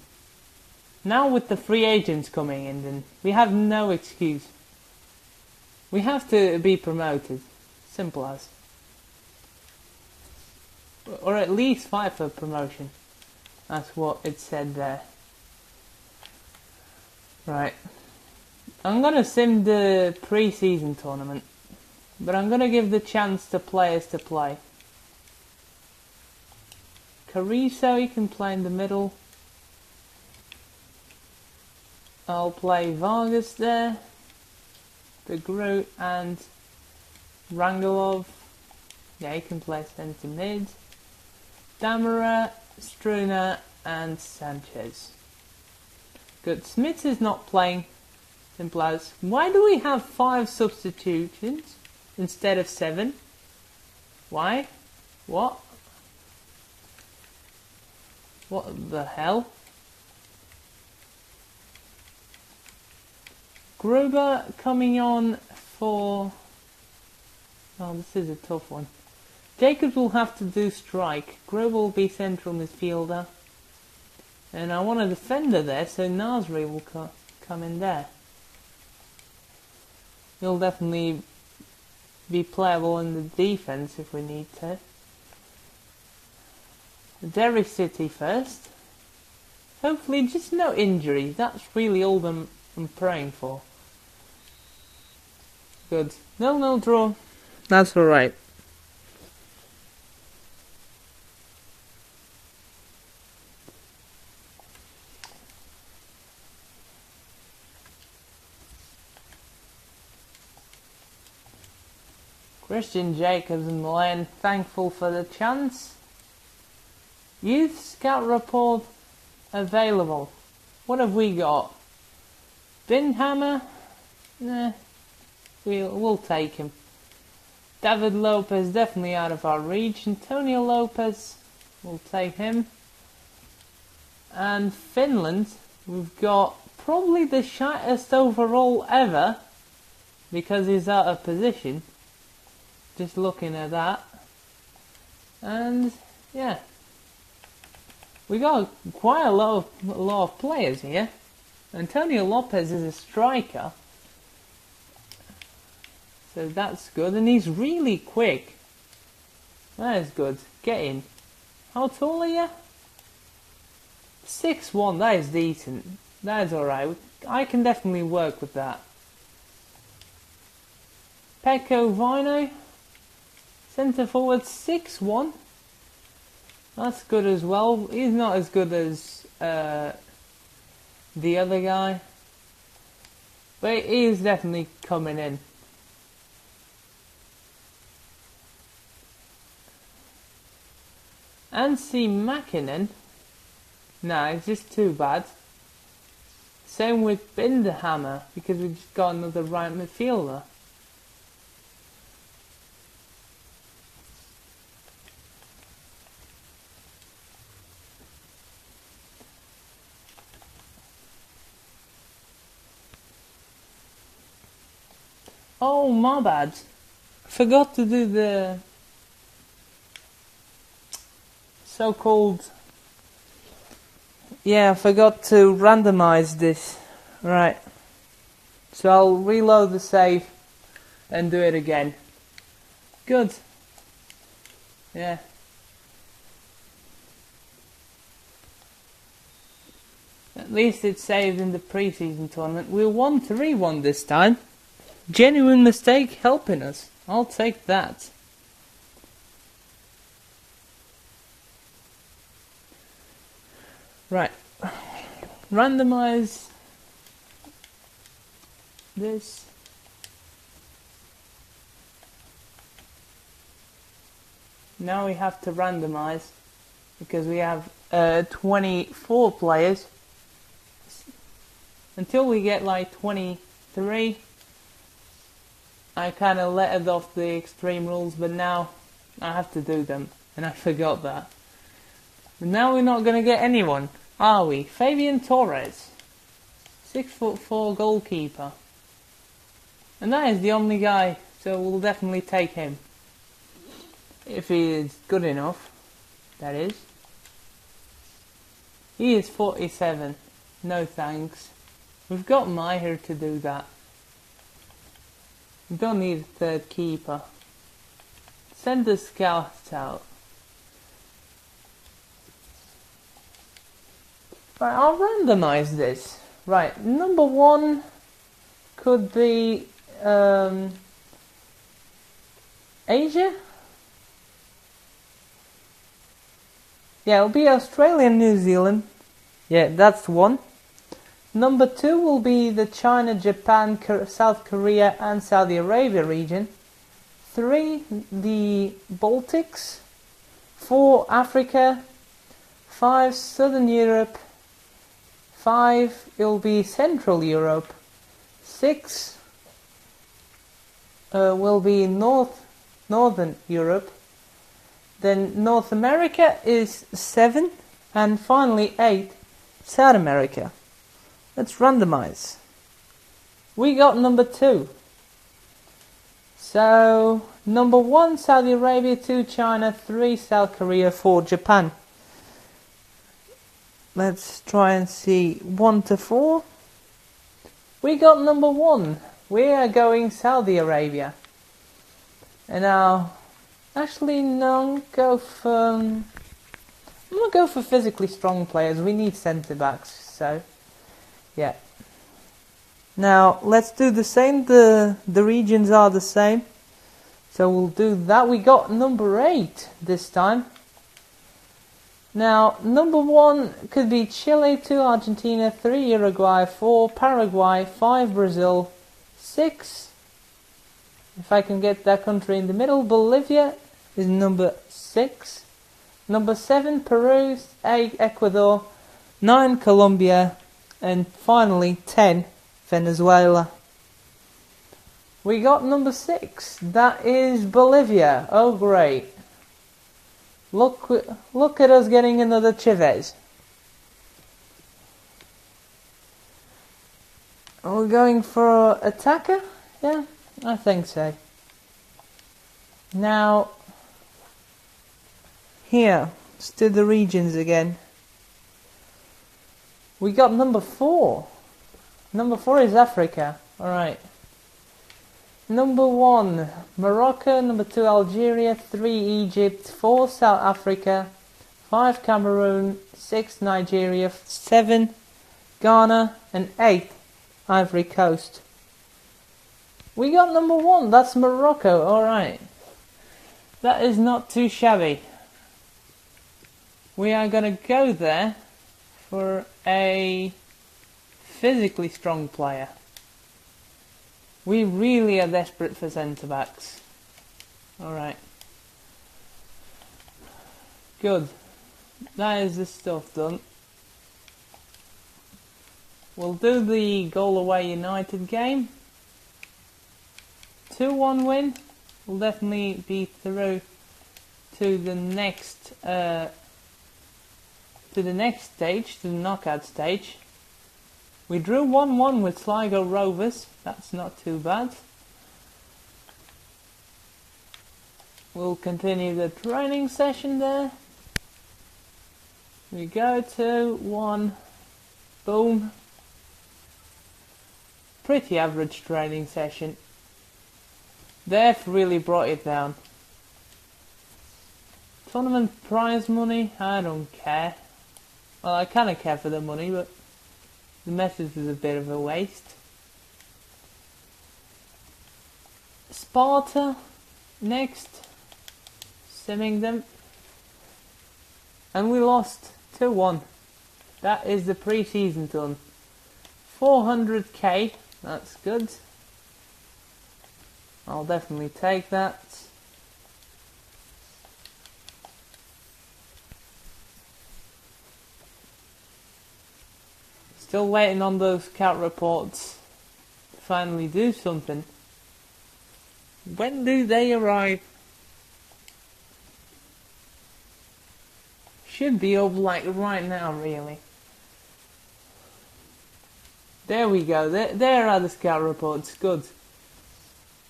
Speaker 1: now with the free agents coming in, then we have no excuse. We have to be promoted. Simple as. Or at least fight for promotion. That's what it said there. Right. I'm going to sim the pre-season tournament. But I'm going to give the chance to players to play. Caruso, you can play in the middle. I'll play Vargas there. De Groot and Rangelov. Yeah, he can play centre mid. Damara, Struner and Sanchez. Good. Smith is not playing. Simple as. Why do we have 5 substitutions instead of 7? Why? What? What the hell? Gruber coming on for... Oh, this is a tough one. Jacobs will have to do strike. Gruber will be central midfielder. And I want a defender there, so Nasri will come in there. He'll definitely be playable in the defense if we need to. Derry City first. Hopefully just no injuries. That's really all I'm praying for. Good. 0-0 draw. That's alright. Christian Jacobs and Milan thankful for the chance. Youth Scout Report available. What have we got? Binhammer? Nah, we'll take him. David Lopez, definitely out of our reach. Antonio Lopez, we'll take him. And Finland, we've got probably the shittest overall ever, because he's out of position. Just looking at that. And yeah, we got quite a lot of players here. Antonio Lopez is a striker, so that's good, and he's really quick. That is good. Get in. How tall are you? 6'1", that is decent. That is alright. I can definitely work with that. Pekko Vino, centre forward, 6'1". That's good as well. He's not as good as the other guy, but he is definitely coming in. Ansi Mäkinen, nah, it's just too bad. Same with Binderhammer, because we just got another right midfielder. Oh, my bad. Forgot to do the so-called... Yeah, I forgot to randomize this. Right. So I'll reload the save and do it again. Good. Yeah. At least it's saved in the pre-season tournament. We won 3-1 this time. Genuine mistake helping us. I'll take that. Right. Randomize this. Now we have to randomize because we have 24 players. Until we get like 23, I kind of let it off the extreme rules, but now I have to do them, and I forgot that. But now we're not going to get anyone, are we? Fabian Torres, 6'4" goalkeeper, and that is the only guy, so we'll definitely take him. If he is good enough, that is. He is 47, no thanks. We've got Maher to do that. We don't need a third keeper. Send the scouts out. Right, I'll randomize this. Right, number 1 could be Asia? Yeah, it'll be Australia and New Zealand. Yeah, that's 1. Number 2 will be the China, Japan, South Korea and Saudi Arabia region. 3, the Baltics. 4, Africa. 5, Southern Europe. 5, it'll be Central Europe. 6 will be Northern Europe. Then North America is 7. And finally 8, South America. Let's randomize. We got number 2. So, number 1, Saudi Arabia, 2, China, 3, South Korea, 4, Japan. Let's try and see 1 to 4. We got number 1. We are going Saudi Arabia. And now, actually, no, I'm gonna go for physically strong players. We need centre backs, so yeah. Now let's do the same. The regions are the same, so we'll do that. We got number 8 this time. Now number 1 could be Chile, 2 Argentina, 3 Uruguay, 4 Paraguay, 5 Brazil, 6, if I can get that country in the middle, Bolivia is number 6. Number 7, Peru. 8, Ecuador. 9, Colombia. And finally, 10, Venezuela. We got number 6. That is Bolivia. Oh, great. Look at us getting another Chavez. Are we going for attacker? Yeah, I think so. Now, here, let's do the regions again. We got number 4. Number 4 is Africa. Alright. Number 1, Morocco. Number 2, Algeria. 3, Egypt. 4, South Africa. 5, Cameroon. 6, Nigeria. 7, Ghana. And 8, Ivory Coast. We got number 1. That's Morocco. Alright. That is not too shabby. We are going to go there for a physically strong player. We really are desperate for centre-backs. Alright. Good. That is the stuff done. We'll do the Goal Away United game. 2-1 win. We'll definitely be through to the next stage, to the knockout stage. We drew 1-1 with Sligo Rovers. That's not too bad. We'll continue the training session there. We go to 1. Boom. Pretty average training session. They've really brought it down. Tournament prize money, I don't care. Well, I kind of care for the money, but the message is a bit of a waste. Sparta, next. Simming them. And we lost 2-1. That is the pre-season done. 400k, that's good. I'll definitely take that. Still waiting on those scout reports to finally do something. When do they arrive? Should be up like right now, really. There we go. There are the scout reports. Good.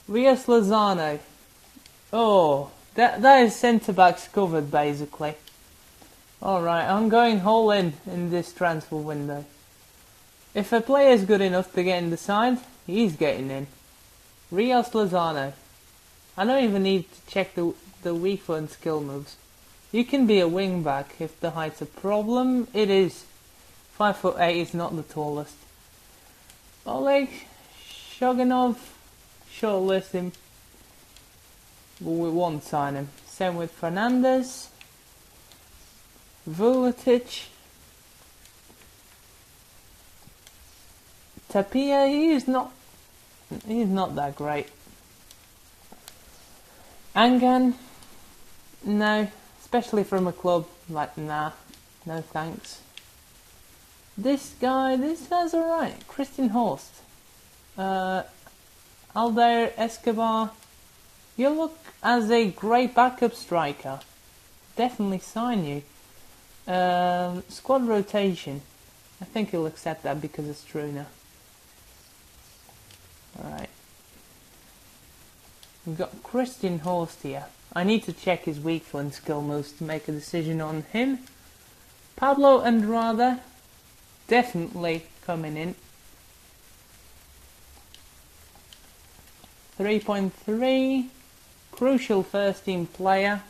Speaker 1: Rios Lozano. Oh, that is centre backs covered basically. Alright, I'm going all in this transfer window. If a player is good enough to get in the side, he's getting in. Rios Lozano. I don't even need to check the weak foot and skill moves. You can be a wing back if the height's a problem. It is. 5'8" is not the tallest. Oleg Shogunov. Shortlist him. But we won't sign him. Same with Fernandez. Vuletic. Tapia, he's not that great. Angan, no, especially from a club like nah, no thanks. This guy's alright. Christian Horst, Aldair Escobar. You look as a great backup striker. Definitely sign you. Squad rotation. I think he'll accept that because it's true now. Alright. We've got Christian Horst here. I need to check his weak foot and skill moves to make a decision on him. Pablo Andrada. Definitely coming in. 3.3. Crucial first team player.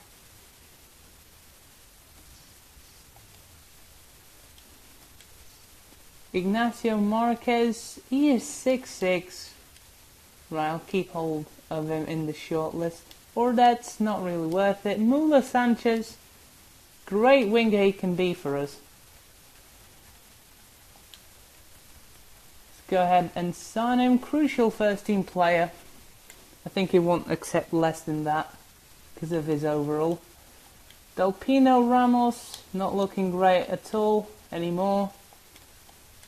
Speaker 1: Ignacio Marquez. He is 6'6". Right, I'll keep hold of him in the shortlist. Or that's not really worth it. Mula Sanchez. Great winger he can be for us. Let's go ahead and sign him. Crucial first team player. I think he won't accept less than that because of his overall. Delpino Ramos, not looking great at all anymore.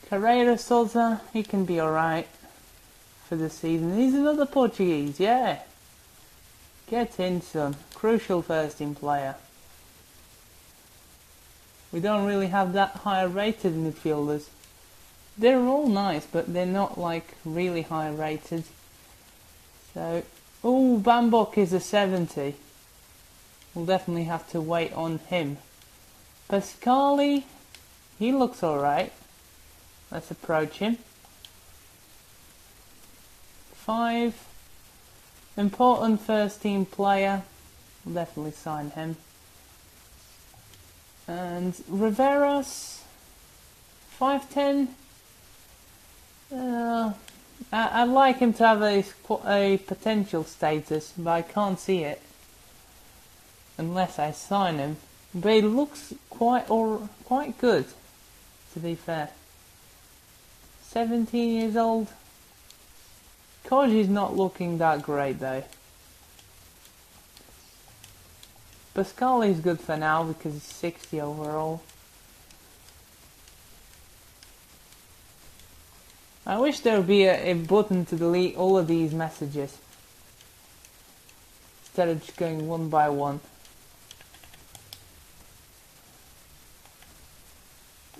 Speaker 1: Carreira Souza, he can be alright for the season. He's another Portuguese, yeah. Get in, son. Crucial first team player. We don't really have that high rated midfielders. They're all nice, but they're not like really high rated. So, oh, Bambok is a 70. We'll definitely have to wait on him. Pascali, he looks alright. Let's approach him. 5. Important first team player. We'll definitely sign him. And Riveros, 5'10". I'd like him to have a potential status, but I can't see it unless I sign him. But he looks quite good, to be fair. 17 years old. Koji's not looking that great though. Pascali's good for now because he's 60 overall. I wish there would be a button to delete all of these messages instead of just going one by one.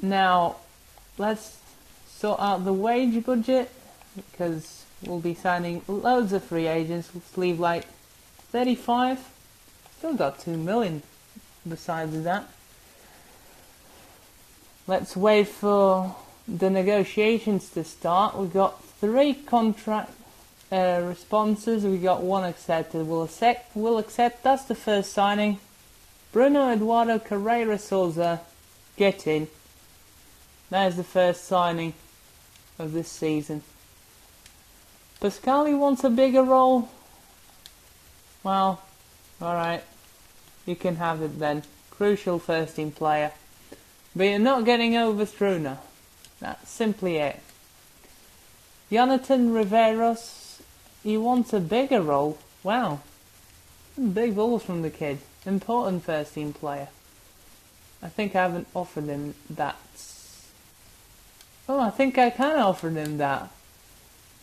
Speaker 1: Now, let's sort out the wage budget because we'll be signing loads of free agents. Let's leave like 35. Still got 2 million besides that. Let's wait for the negotiations to start. We got 3 contract responses. We got 1 accepted. We'll accept. That's the first signing. Bruno Eduardo Carreira Souza, get in. That is the first signing of this season. Pascali wants a bigger role. Well, alright. You can have it then. Crucial first team player. But you're not getting overthrown now. That's simply it. Jonathan Riveros, he wants a bigger role. Wow. Big balls from the kid. Important first team player. I think I haven't offered him that. Oh, I think I can offer him that.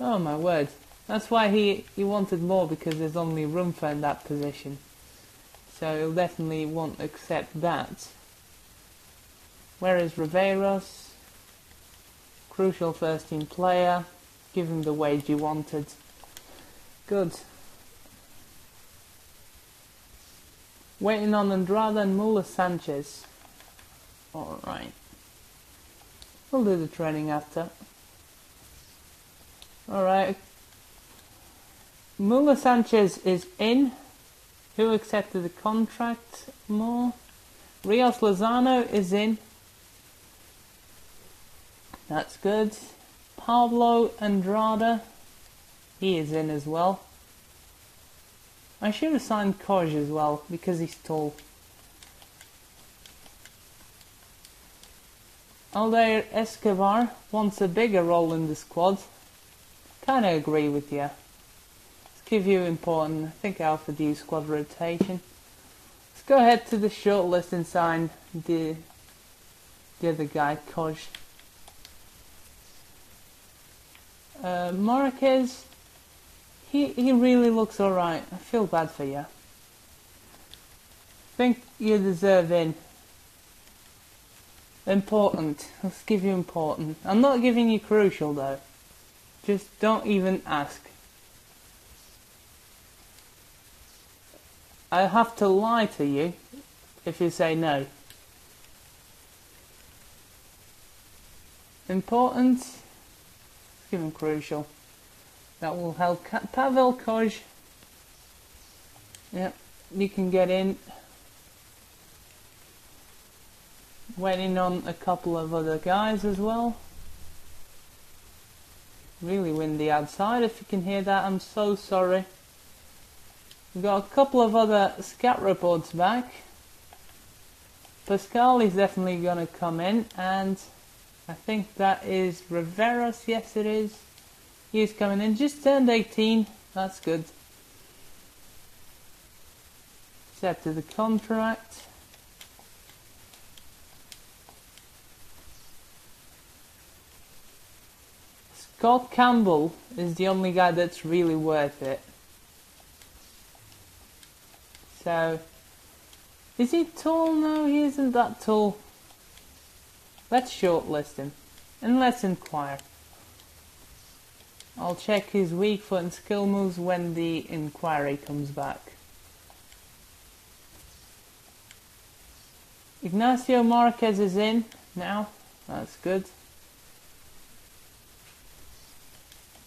Speaker 1: Oh my word. That's why he wanted more, because there's only room for in that position. So he'll definitely won't accept that. Where is Riveros? Crucial first team player. Give him the wage he wanted. Good. Waiting on Andrada and Mula Sanchez. Alright. We'll do the training after. Alright. Mula Sanchez is in. Who accepted the contract more? Rios Lozano is in. That's good. Pablo Andrada, he is in as well. I should have signed Koj as well, because he's tall. Aldair Escobar wants a bigger role in the squad. Kinda agree with you. Let's give you important. I think I offered you squad rotation. Let's go ahead to the shortlist and sign the other guy, Koj. Marquez, he really looks alright. I feel bad for you. I think you deserve in. Important. Let's give you important. I'm not giving you crucial though. Just don't even ask. I have to lie to you if you say no. Important. Let's give him crucial. That will help. Pavel Koj. Yep, you can get in. Waiting on a couple of other guys as well. Really windy outside, if you can hear that, I'm so sorry. We've got a couple of other scout reports back. Pascal is definitely going to come in, and I think that is Riveros. Yes, it is. He's coming in. Just turned 18. That's good. Accepted the contract. Scott Campbell is the only guy that's really worth it. So, is he tall? No, he isn't that tall. Let's shortlist him. And let's inquire. I'll check his weak foot and skill moves when the inquiry comes back. Ignacio Marquez is in now. That's good.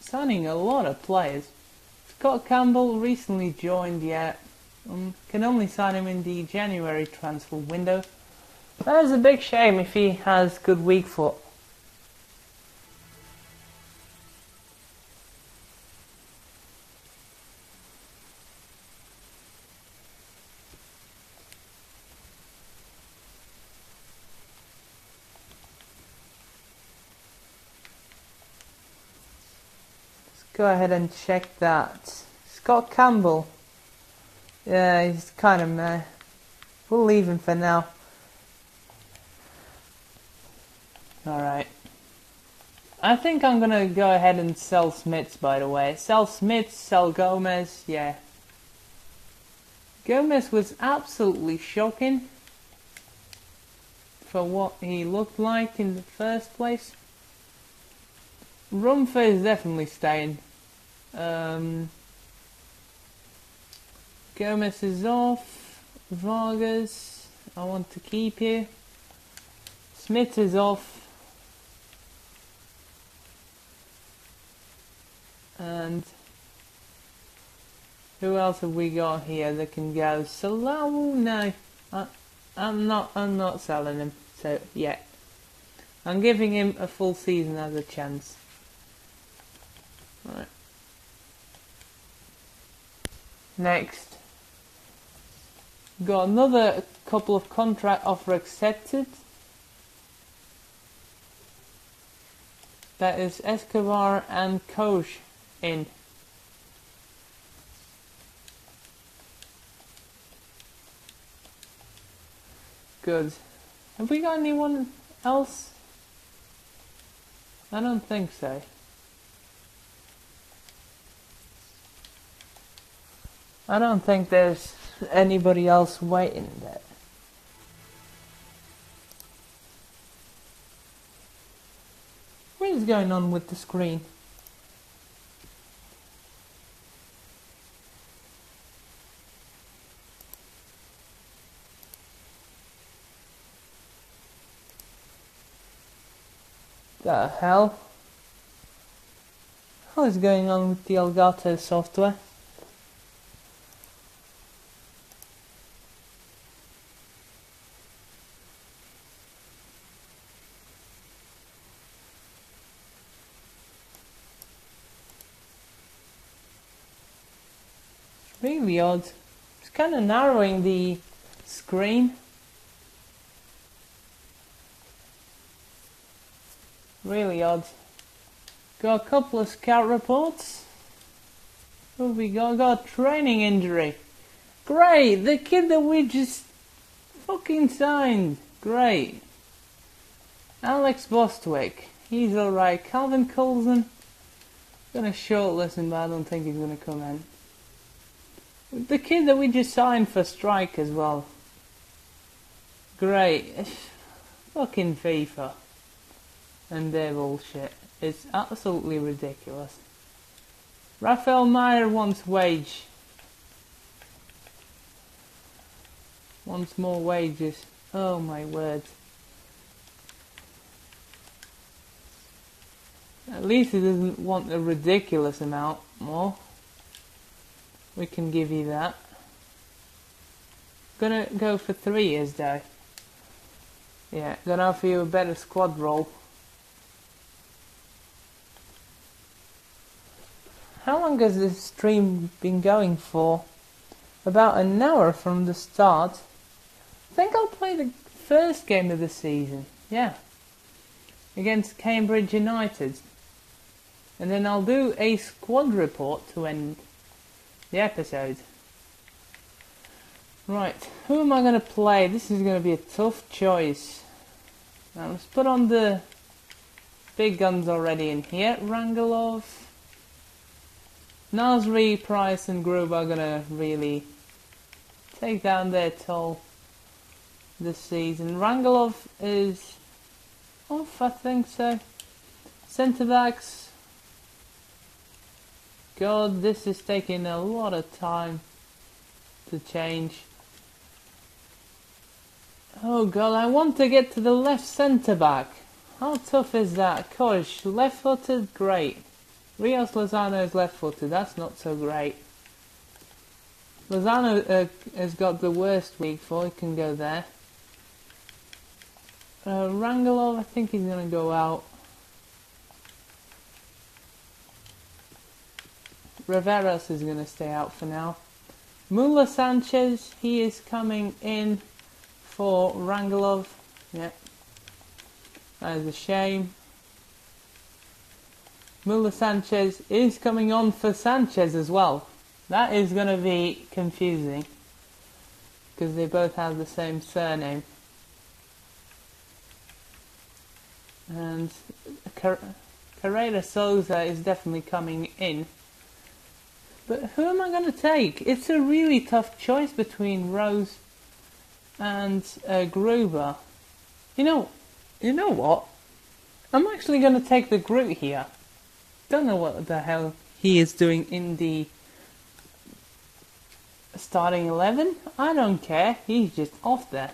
Speaker 1: Signing a lot of players. Scott Campbell recently joined yet. Can only sign him in the January transfer window. That is a big shame if he has good weak foot. Go ahead and check that. Scott Campbell. Yeah, he's kind of meh. We'll leave him for now. Alright. I think I'm gonna go ahead and sell Smits, by the way. Sell Smits, sell Gomez, yeah. Gomez was absolutely shocking for what he looked like in the first place. Rumford is definitely staying. Gomez is off. Vargas, I want to keep you. Smith is off. And who else have we got here that can go? Salau? No, I'm not selling him. So yeah, I'm giving him a full season as a chance. Right. Next, got another couple of contract offer accepted. That is Escobar and Koch in. Good. Have we got anyone else? I don't think so. I don't think there's anybody else waiting there. What is going on with the screen? The hell? What is going on with the Elgato software? Really odd. It's kind of narrowing the screen. Really odd. Got a couple of scout reports. What have we got? Got a training injury. Great! The kid that we just fucking signed. Great. Alex Bostwick. He's alright. Calvin Coulson. Gonna shortlist him, but I don't think he's gonna come in. The kid that we just signed for strike as well. Great. Fucking FIFA. And their bullshit. It's absolutely ridiculous. Rafael Meyer wants wage. Wants more wages. Oh my word. At least he doesn't want a ridiculous amount more. We can give you that. Gonna go for 3 years though. Yeah, gonna offer you a better squad role. How long has this stream been going for? About an hour from the start. I think I'll play the first game of the season. Yeah. Against Cambridge United. And then I'll do a squad report to end the episode. Right, who am I going to play? This is going to be a tough choice. Now let's put on the big guns already in here. Rangelov, Nasri, Price and Gruber are gonna really take down their toll this season. Rangelov is off, I think so. Centre backs. God, this is taking a lot of time to change. Oh God, I want to get to the left centre back. How tough is that? Gosh, left footed, great. Rios Lozano is left footed, that's not so great. Lozano has got the worst weak foot, he can go there. Rangelov, I think he's going to go out. Riveros is going to stay out for now. Mula Sanchez, he is coming in for Rangelov. Yeah, that is a shame. Mula Sanchez is coming on for Sanchez as well. That is going to be confusing because they both have the same surname. And Carrera Souza is definitely coming in. But who am I going to take? It's a really tough choice between Rose and Gruber. You know what? I'm actually going to take the Groot here. Don't know what the hell he is doing in the starting 11. I don't care. He's just off there.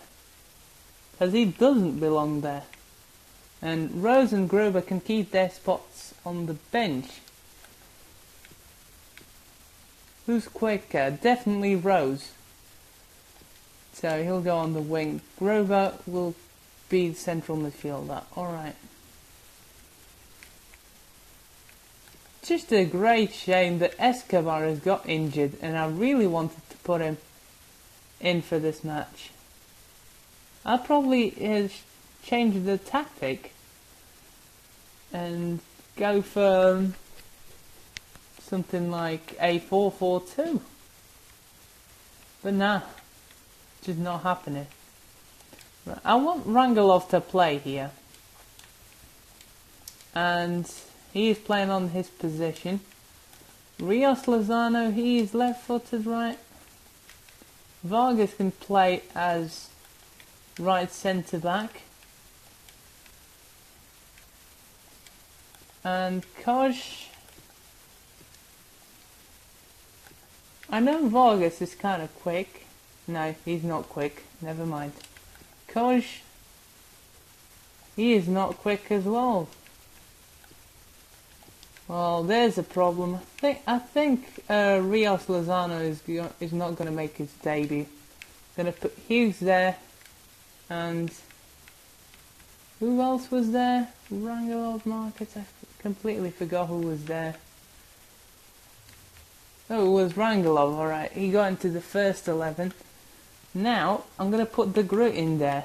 Speaker 1: Because he doesn't belong there. And Rose and Gruber can keep their spots on the bench. Who's quicker? Definitely Rose. So he'll go on the wing. Gruber will be the central midfielder. Alright. Just a great shame that Escobar has got injured and I really wanted to put him in for this match. I'll probably change the tactic and go for something like a 4-4-2. But nah, just not happening. Right, I want Rangelov to play here. And he is playing on his position. Rios Lozano, he is left-footed, right? Vargas can play as right centre-back. And Kosh, I know Vargas is kind of quick. No, he's not quick. Never mind. Kosh, he is not quick as well. Well, there's a problem. I think Rios Lozano is not going to make his debut. Going to put Hughes there, and who else was there? Rangelov, Market. I completely forgot who was there. Oh, it was Rangelov. All right, he got into the first 11. Now I'm going to put the Groot in there.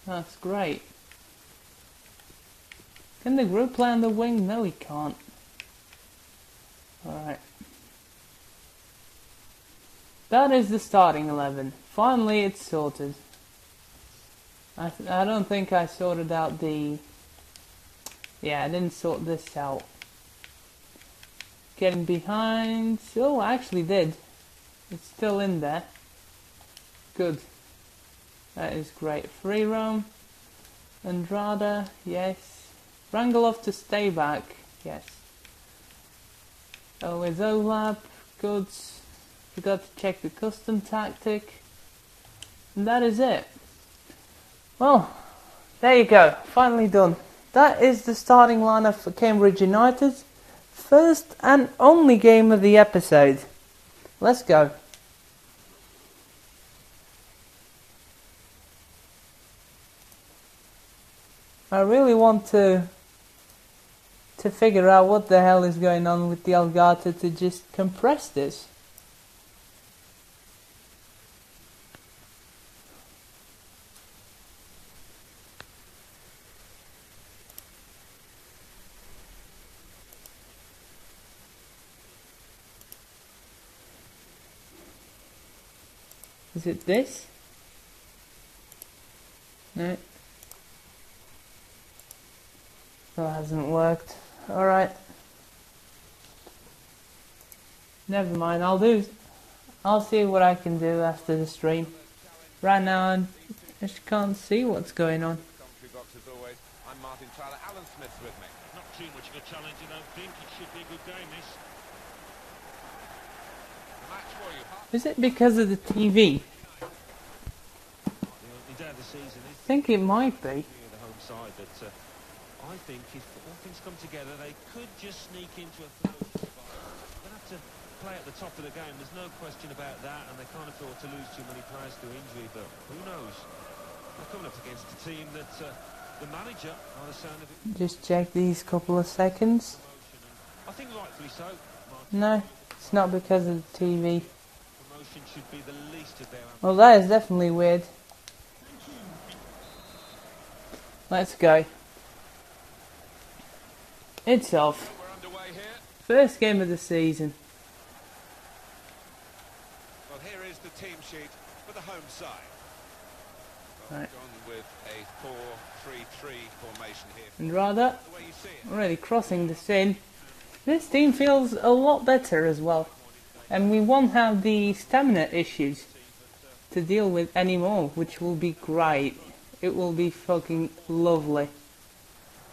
Speaker 1: That's great. Can the Groot play on the wing? No, he can't. Alright. That is the starting 11. Finally, it's sorted. I don't think I sorted out the... Yeah, I didn't sort this out. Getting behind... Oh, I actually did. It's still in there. Good. That is great. Free roam. Andrada, yes. Rangelov to stay back, yes. Oh, with overlap, goods. Forgot to check the custom tactic. And that is it. Well, there you go, finally done. That is the starting lineup for Cambridge United. First and only game of the episode. Let's go. I really want to figure out what the hell is going on with the Elgato to just compress this. Is it this? No. Still hasn't worked. Alright. Never mind, I'll see what I can do after the stream. Right now I just can't see what's going on.
Speaker 3: Not too much of a challenge, I don't think. It should be a good game, this.
Speaker 1: Is it because of the TV?
Speaker 3: The day of the season is
Speaker 1: I think it might be.
Speaker 3: the home side, but I think if all things come together, they could just sneak into a third spot. They'll have to play at the top of the game, there's no question about that, and they can't afford to lose too many players to injury, but who knows? They're coming up against a team that the manager, by the sound of it,
Speaker 1: Just check these couple of seconds.
Speaker 3: I think rightfully so.
Speaker 1: No, it's not because of the TV.
Speaker 3: Promotion should be the least of their
Speaker 1: Well, that is definitely weird. Let's go. It's off.
Speaker 3: We're underway here.
Speaker 1: First game of the season.
Speaker 3: Well, here is the team sheet for the home side.
Speaker 1: Right.
Speaker 3: Gone with a 4-3-3 formation here.
Speaker 1: And rather,
Speaker 3: The way you see it.
Speaker 1: already crossing this in. This team feels a lot better as well. And we won't have the stamina issues to deal with anymore, which will be great. It will be fucking lovely.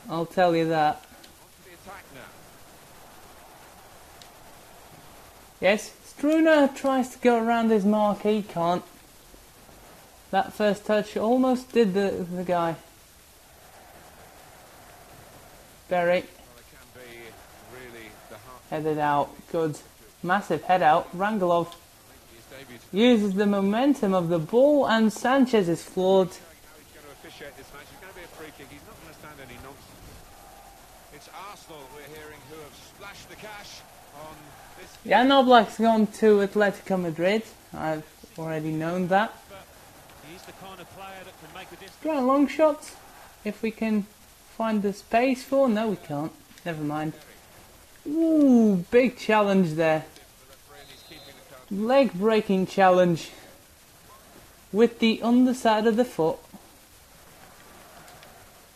Speaker 1: I'll tell you that.
Speaker 3: On to the attack now.
Speaker 1: Yes, Struna tries to go around his mark, he can't. That first touch almost did the guy. Berry,
Speaker 3: Well, it can be really the heart
Speaker 1: headed out, good. Massive head out, Rangelov
Speaker 3: of his debut.
Speaker 1: uses the momentum of the ball and Sanchez is floored.
Speaker 3: How he's going to officiate this match. It's going to be a free kick. He's not going to stand any nonsense. It's Arsenal, we're hearing, who have splashed the cash on this.
Speaker 1: Jan Oblak's gone to Atletico Madrid. I've already known that.
Speaker 3: But he's the kind of player that can make a difference.
Speaker 1: Try a long shot. If we can find the space for... No, we can't. Never mind. Ooh, big challenge there.
Speaker 3: The referee, and he's keeping the count.
Speaker 1: Leg breaking challenge. With the underside of the foot.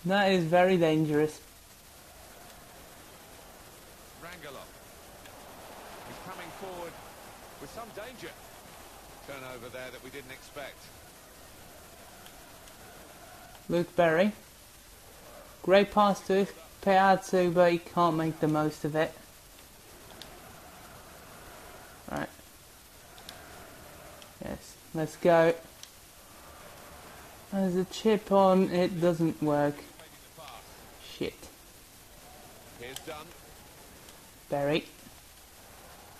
Speaker 1: That is very dangerous.
Speaker 3: Rangelov. He's coming forward with some danger. Turnover there that we didn't expect.
Speaker 1: Luke Berry. Great pass to Peazzu, but he can't make the most of it. Right. Yes, let's go. There's a chip on, it doesn't work.
Speaker 3: Making the pass.
Speaker 1: Shit.
Speaker 3: Here's Dunn.
Speaker 1: Berry.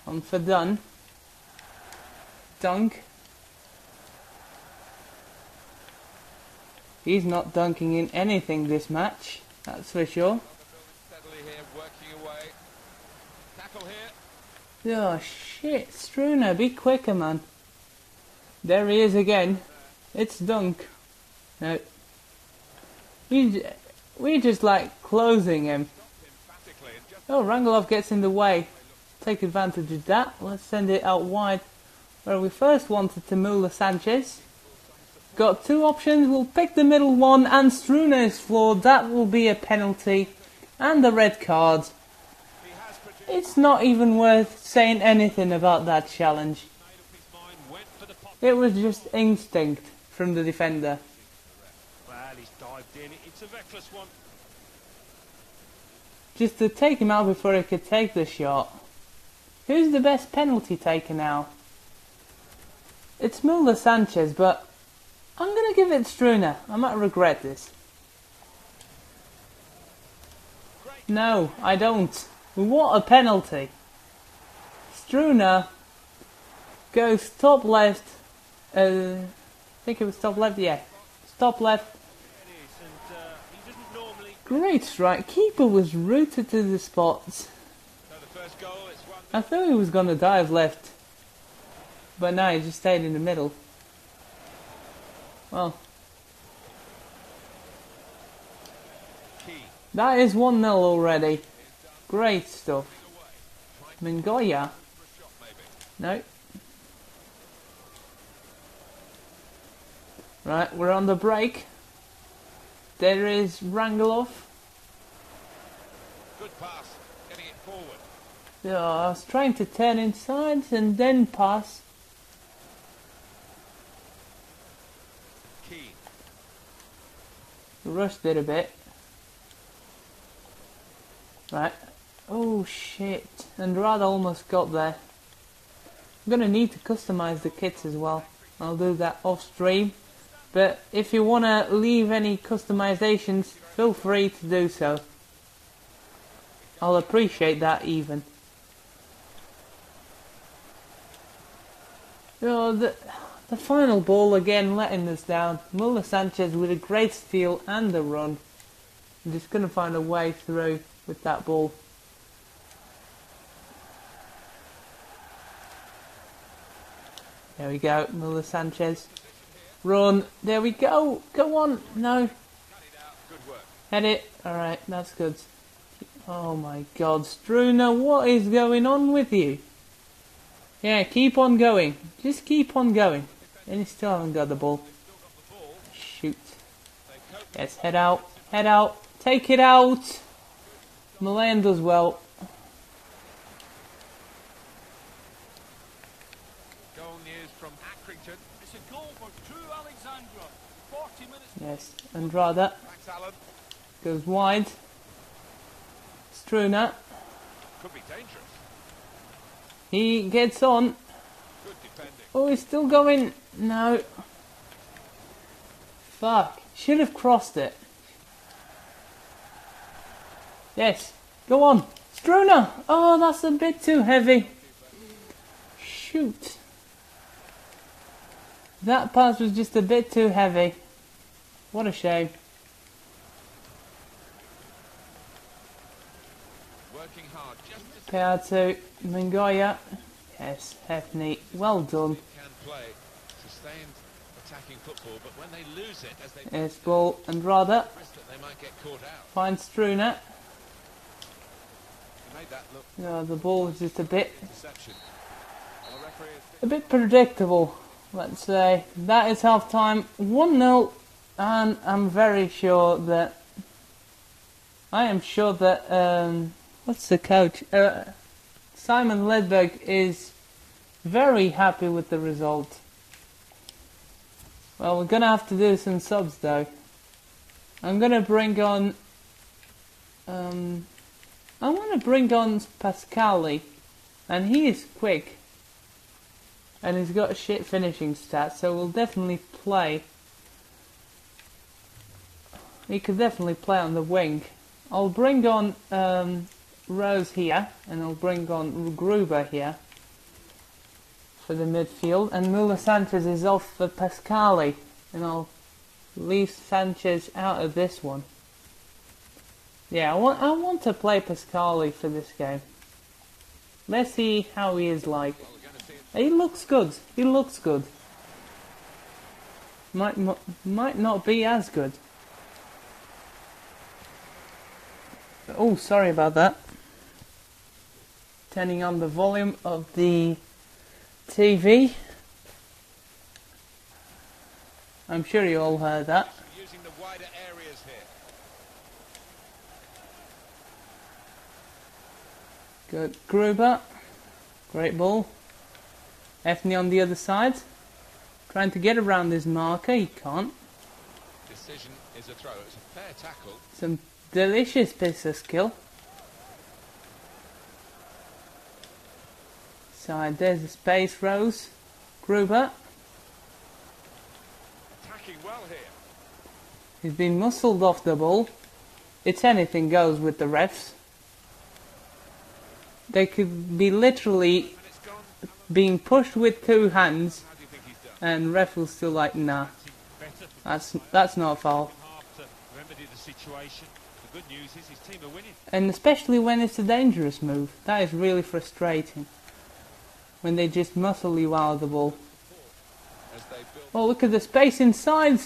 Speaker 1: On for Dunn. Dunk. He's not dunking in anything this match, that's for sure.
Speaker 3: Steadily here, working away. Tackle here.
Speaker 1: Oh shit, Struna, be quicker, man. There he is again. It's Dunk. No. We just like closing him.
Speaker 3: Emphatically and just
Speaker 1: Oh, Rangelov gets in the way. Take advantage of that. Let's send it out wide where we first wanted to Muller Sanchez. Got two options. We'll pick the middle one and Struna is floored. That will be a penalty and a red card.
Speaker 3: he has produced.
Speaker 1: It's not even worth saying anything about that challenge.
Speaker 3: Made up his mind, went for the pop.
Speaker 1: It was just instinct from the defender.
Speaker 3: Well, he's dived in. It's a reckless one.
Speaker 1: Just to take him out before he could take the shot. Who's the best penalty taker now? It's Muller Sanchez, but I'm going to give it Struna. I might regret this. No, I don't. What a penalty. Struna goes top left. I think it was top left, yeah. Top left.
Speaker 3: It is, and he doesn't normally.
Speaker 1: Great strike. Keeper was rooted to the spots.
Speaker 3: So the first goal, it's 1.
Speaker 1: I thought he was going to dive left. But no, he just stayed in the middle. Well,
Speaker 3: Key.
Speaker 1: that is 1-0 already. Great stuff. Mingoya.
Speaker 3: For a shot, maybe.
Speaker 1: No. Right, we're on the break. There is Rangelov.
Speaker 3: Good pass, getting it forward.
Speaker 1: Yeah, I was trying to turn inside and then pass.
Speaker 3: Key.
Speaker 1: Rushed it a bit. Right. Oh shit. And Rad almost got there. I'm gonna need to customize the kits as well. I'll do that off stream. But if you wanna leave any customizations, feel free to do so. I'll appreciate that even. Oh, the final ball again letting us down. Muller Sanchez with a great steal and a run. I'm just going to find a way through with that ball. There we go, Muller Sanchez. Run, there we go. Go on, no. Head it, alright, that's good. Oh my god, Struner, what is going on with you? Yeah, keep on going. Just keep on going. And you still haven't got the ball. Shoot. Yes, head out. Head out. Take it out. Malayan does well.
Speaker 3: Goal news from Accrington. It's a goal for Drew Alexandra. 40 minutes.
Speaker 1: Yes, Andrada
Speaker 3: Max Allen.
Speaker 1: goes wide. Struner.
Speaker 3: Could be dangerous.
Speaker 1: He gets on.
Speaker 3: Good defending.
Speaker 1: Oh, he's still going. No. Fuck. Should have crossed it. Yes. Go on. Struner. Oh, that's a bit too heavy. Shoot. That pass was just a bit too heavy. What a shame.
Speaker 3: Working hard. Just
Speaker 1: Piazza, Mangoya. Yes, Hefney. Well done.
Speaker 3: can play sustained attacking football, but when they lose it, as they
Speaker 1: Yes, ball. Andrada.
Speaker 3: risk that they might get caught out.
Speaker 1: Finds Struner.
Speaker 3: He made that look
Speaker 1: No, the ball is just a bit
Speaker 3: deception. And the referee is
Speaker 1: a bit predictable, let's say. That is half time, 1-0, and I'm very sure that what's the coach? Simon Ledberg is very happy with the result. Well, we're gonna have to do some subs though. I'm gonna bring on I want to bring on Pascali, and he is quick. And he's got a shit finishing stat, so we'll definitely play. He could definitely play on the wing. I'll bring on Rose here, and I'll bring on Gruber here for the midfield. And Muller Sanchez is off for Pascali, and I'll leave Sanchez out of this one. Yeah, I want to play Pascali for this game. Let's see how he is like. He looks good. He looks good. Might not be as good. Oh, sorry about that. Turning on the volume of the TV. I'm sure you all heard that.
Speaker 3: using the wider areas here.
Speaker 1: Good. Gruber. Great ball. Efney on the other side. Trying to get around his marker. He can't.
Speaker 3: Decision is a throw. It's a fair tackle.
Speaker 1: Some delicious piece of skill. Side. There's the space, Rose. Gruber.
Speaker 3: Attacking well here.
Speaker 1: He's been muscled off the ball. It's anything goes with the refs. They could be literally
Speaker 3: And it's gone.
Speaker 1: being pushed with two hands,
Speaker 3: How do you think he's done?
Speaker 1: and ref will still like, nah,
Speaker 3: Better
Speaker 1: that's not a foul.
Speaker 3: half to remedy the situation. The good news is his team are winning.
Speaker 1: And especially when it's a dangerous move. That is really frustrating. When they just muscle you out of the ball.
Speaker 3: As they build
Speaker 1: Oh, look at the space inside.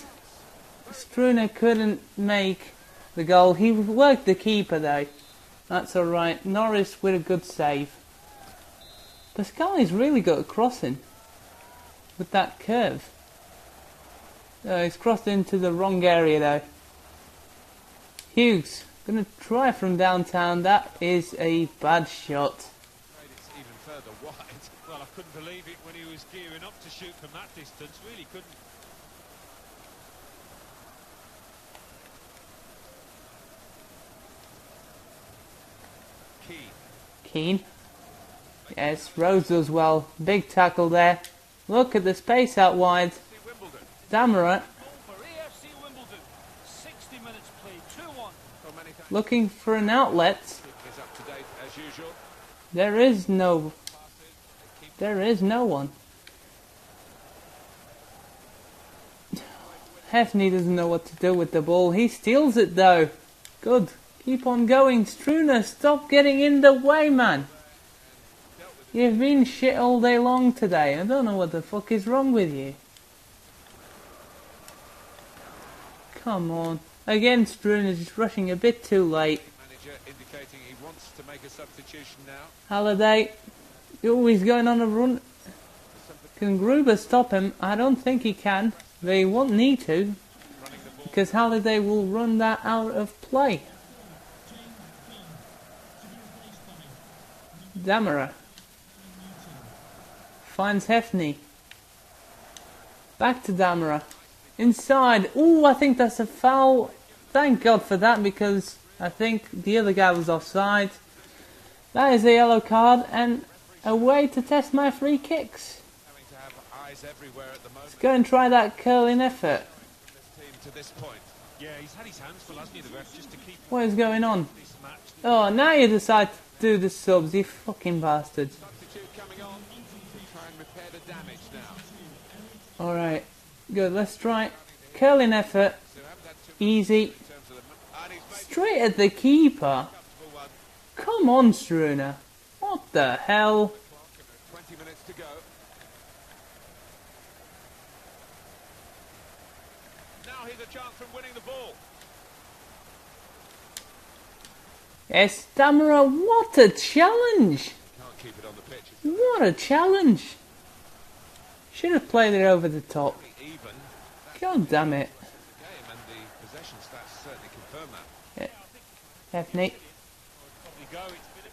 Speaker 1: Struner couldn't make the goal. He worked the keeper though. That's alright. Norris with a good save. Pascali's really got a crossing. With that curve. He's crossed into the wrong area though. Hughes Gonna try from downtown. That is a bad shot.
Speaker 3: It's even further wide. Well, I couldn't believe it when he was gearing up to shoot from that distance. Really couldn't.
Speaker 1: Keane. Yes, Rose does well. Big tackle there. Look at the space out wide. Damara looking for an outlet. There is no one. Hefney doesn't know what to do with the ball. He steals it though. Good. Keep on going. Struner, stop getting in the way, man. You've been shit all day long today. I don't know what the fuck is wrong with you. Come on. Again, Struner is rushing a bit too late.
Speaker 3: Manager indicating he wants to make a substitution now.
Speaker 1: Halliday. Oh, he's going on a run. Can Gruber stop him? I don't think he can. They won't need to. Because Halliday will run that out of play. Damara. Finds Hefney. Back to Damara. Inside. Ooh, I think that's a foul. Thank God for that, because I think the other guy was offside. That is a yellow card and a way to test my free kicks. Let's go and try that curling effort. What is going on? Oh, now you decide to do the subs, you fucking bastards. Alright, good, let's try curling effort. Easy. Straight at the keeper. Come on, Struner. What the hell?
Speaker 3: 20 minutes to go. Now here's a chance from winning the ball.
Speaker 1: Yes, Damara, what a challenge!
Speaker 3: Can't keep it on the pitch.
Speaker 1: What a challenge! Should have played it over the top. God damn it.
Speaker 3: And the possession stats certainly confirm that.
Speaker 1: Yeah. Hefney.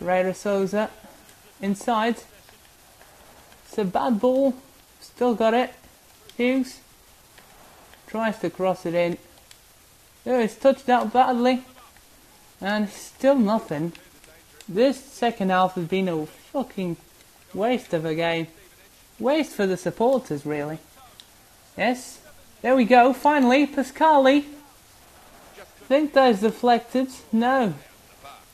Speaker 1: Reyra Souza. Inside. It's a bad ball. Still got it. Hughes. Tries to cross it in. Oh, it's touched out badly. And still nothing. This second half has been a fucking waste of a game. Waste for the supporters, really. Yes. There we go. Finally, Pascali. Think that is deflected. No.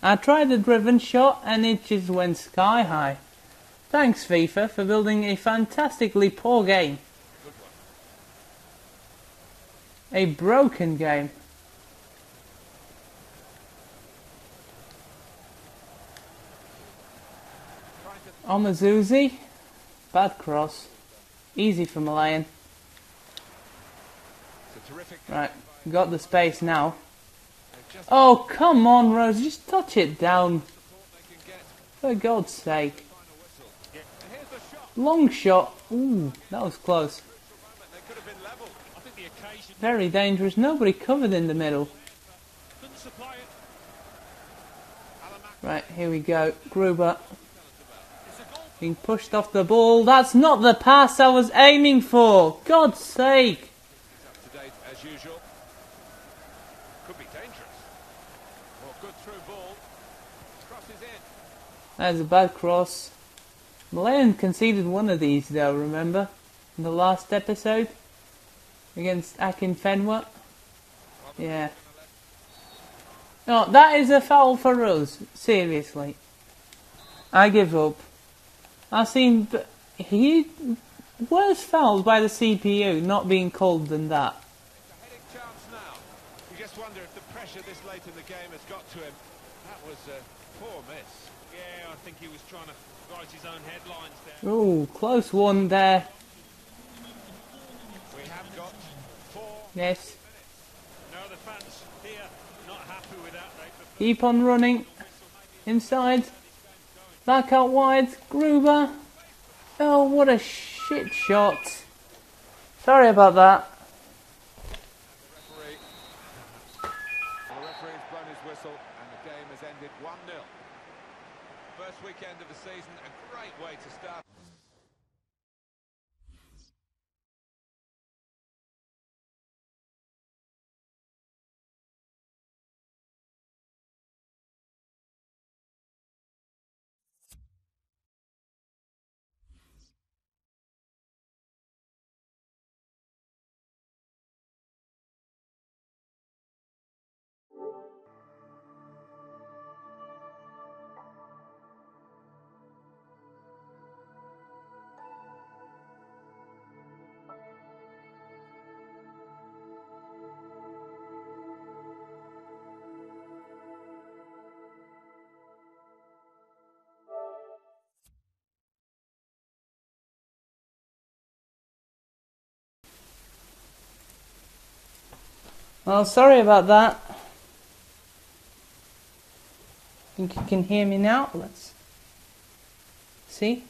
Speaker 1: I tried a driven shot and it just went sky high. Thanks, FIFA, for building a fantastically poor game. A broken game. Omazuzi. Bad cross. Easy for Malayan. Right, got the space now. Oh, come on, Rose, just touch it down. For God's sake. Long shot. Ooh, that was close. Very dangerous. Nobody covered in the middle. Right, here we go. Gruber. Being pushed off the ball. That's not the pass I was aiming for. God's sake.
Speaker 3: As usual. Could be dangerous. Well, good through ball. Crosses in.
Speaker 1: That's a bad cross. Malayan conceded one of these though, remember? In the last episode? Against Akinfenwa. Yeah. No, that is a foul for us. Seriously. I give up. I've seen worse fouls by the CPU not being called than that.
Speaker 3: Chance now. You just wonder if the pressure this late in the game has got to him. That was a poor miss. Yeah, I think he was trying to write his own headlines there.
Speaker 1: Ooh, close one there.
Speaker 3: We have got 4
Speaker 1: Yes.
Speaker 3: No, the fans here not happy with that.
Speaker 1: Keep on running. Inside. Back out wide. Gruber. Oh, what a shit shot. Sorry about that.
Speaker 3: The referee's blown his whistle.
Speaker 4: And the game has ended 1-0. First weekend of the season, a great way to start.
Speaker 1: Well, sorry about that. I think you can hear me now. Let's see.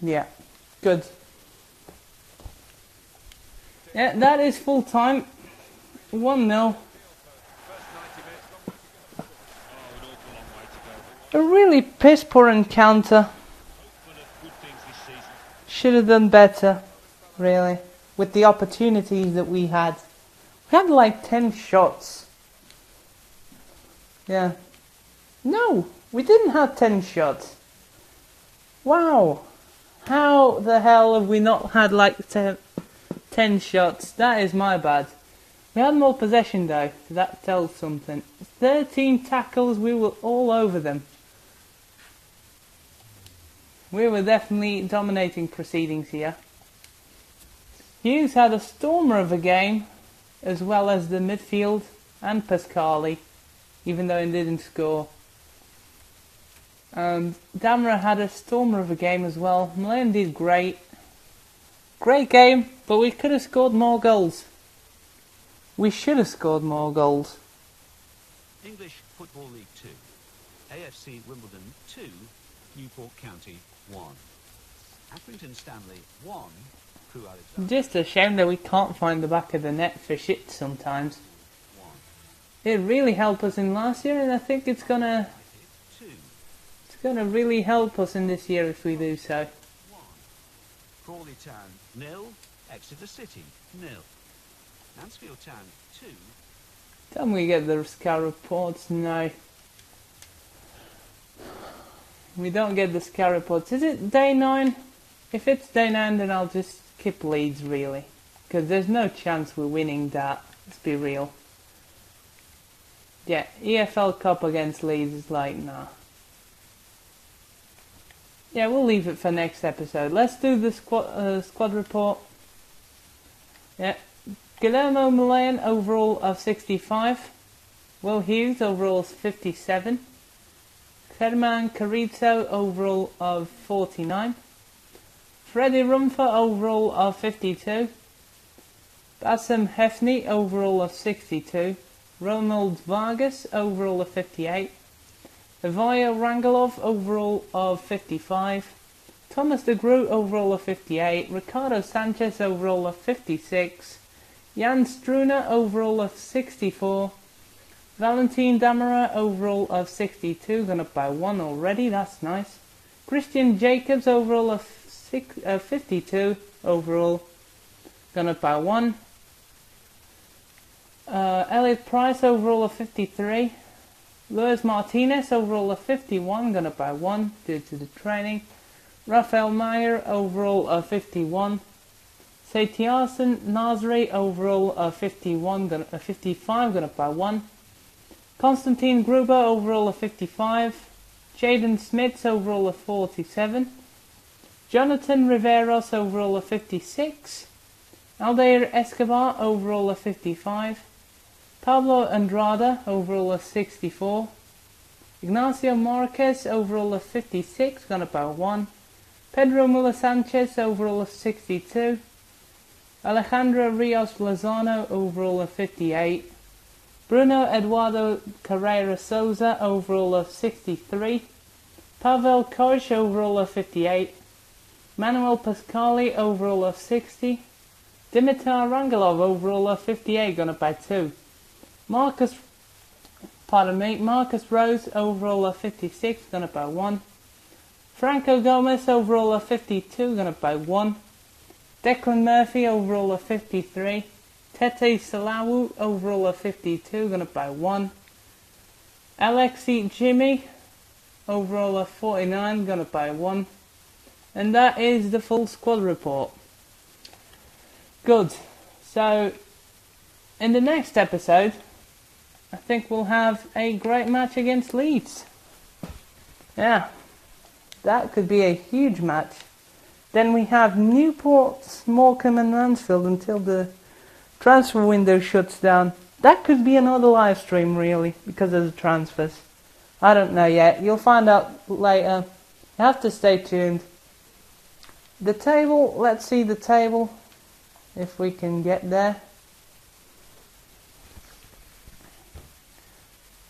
Speaker 1: Yeah, good. Yeah, that is full time. 1-0. A really piss poor encounter. Should have done better, really, with the opportunities that we had. We had like 10 shots. Yeah. No, we didn't have 10 shots. Wow. How the hell have we not had like 10 shots? That is my bad. We had more possession though, so that tells something. 13 tackles, we were all over them. We were definitely dominating proceedings here. Hughes had a stormer of a game, as well as the midfield and Pascali, even though he didn't score. Damara had a stormer of a game as well. Malayan did great. Great game, but we could have scored more goals. We should have scored more goals.
Speaker 2: English Football League 2. AFC Wimbledon 2, Newport County 1. Accrington Stanley 1, Crewe Alexandra
Speaker 1: Just a shame that we can't find the back of the net for shit sometimes.
Speaker 2: 1.
Speaker 1: It really helped us in last year, and I think it's gonna
Speaker 2: 2,
Speaker 1: really help us in this year if we do so.
Speaker 2: 1. Crawley Town 0, Exeter City 0. Mansfield Town 2.
Speaker 1: Can we get the scout reports? No. We don't get the scout reports. Is it day 9? If it's day 9, then I'll just skip Leeds, really. Because there's no chance we're winning that. Let's be real. Yeah, EFL Cup against Leeds is like, nah. Yeah, we'll leave it for next episode. Let's do the squad report. Yeah. Guillermo Malayan, overall of 65. Will Hughes, overall of 57. Herman Carrizo, overall of 49. Freddie Rumfer, overall of 52. Bassem Hefni, overall of 62. Ronald Vargas, overall of 58. Evaya Rangelov, overall of 55. Thomas de Groot, overall of 58. Ricardo Sanchez, overall of 56. Jan Struna, overall of 64. Valentin Damara, overall of 62, gone up by 1 already, that's nice. Christian Jacobs, overall of 52, overall, gone up by 1. Elliot Price, overall of 53. Luis Martinez, overall of 51, gone up by 1 due to the training. Rafael Meyer, overall of 51. Setiasen Nasri, overall of 55, gone up by 1. Konstantin Gruber, overall of 55. Jaden Smits, overall of 47. Jonathan Riveros, overall of 56. Aldair Escobar, overall of 55. Pablo Andrada, overall of 64. Ignacio Marquez, overall of 56, gone up by 1. Pedro Muller Sanchez, overall of 62. Alejandro Rios Lozano, overall of 58. Bruno Eduardo Carrera Souza, overall of 63. Pavel Koch overall of 58. Manuel Pascali overall of 60. Dimitar Rangelov overall of 58, gone up by 2. Marcus Rose overall of 56, gone up by 1. Franco Gomez overall of 52, gone up by 1. Declan Murphy overall of 53. Tete Salawu overall of 52, gone up by 1. Alexi Jimmy overall of 49, gone up by 1. And that is the full squad report. Good. So, in the next episode, I think we'll have a great match against Leeds. Yeah, that could be a huge match. Then we have Newport, Morecambe and Mansfield until the transfer window shuts down. That could be another live stream, really, because of the transfers. I don't know yet. You'll find out later. You have to stay tuned. The table, let's see the table, if we can get there.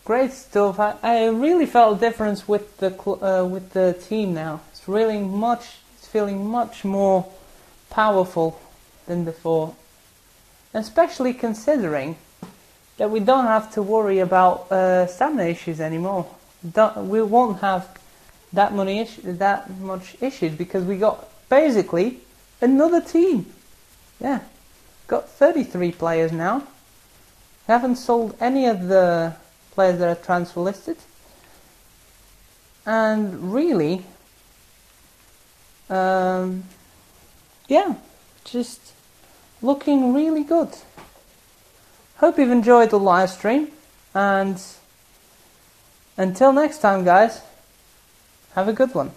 Speaker 1: Great stuff. I really felt a difference with the team now. It's feeling much more powerful than before, especially considering that we don't have to worry about stamina issues anymore. We won't have that much issues because we got basically another team. Yeah, got 33 players now. Haven't sold any of the players that are transfer listed, and really, yeah, just looking really good. Hope you've enjoyed the live stream, and until next time, guys, have a good one.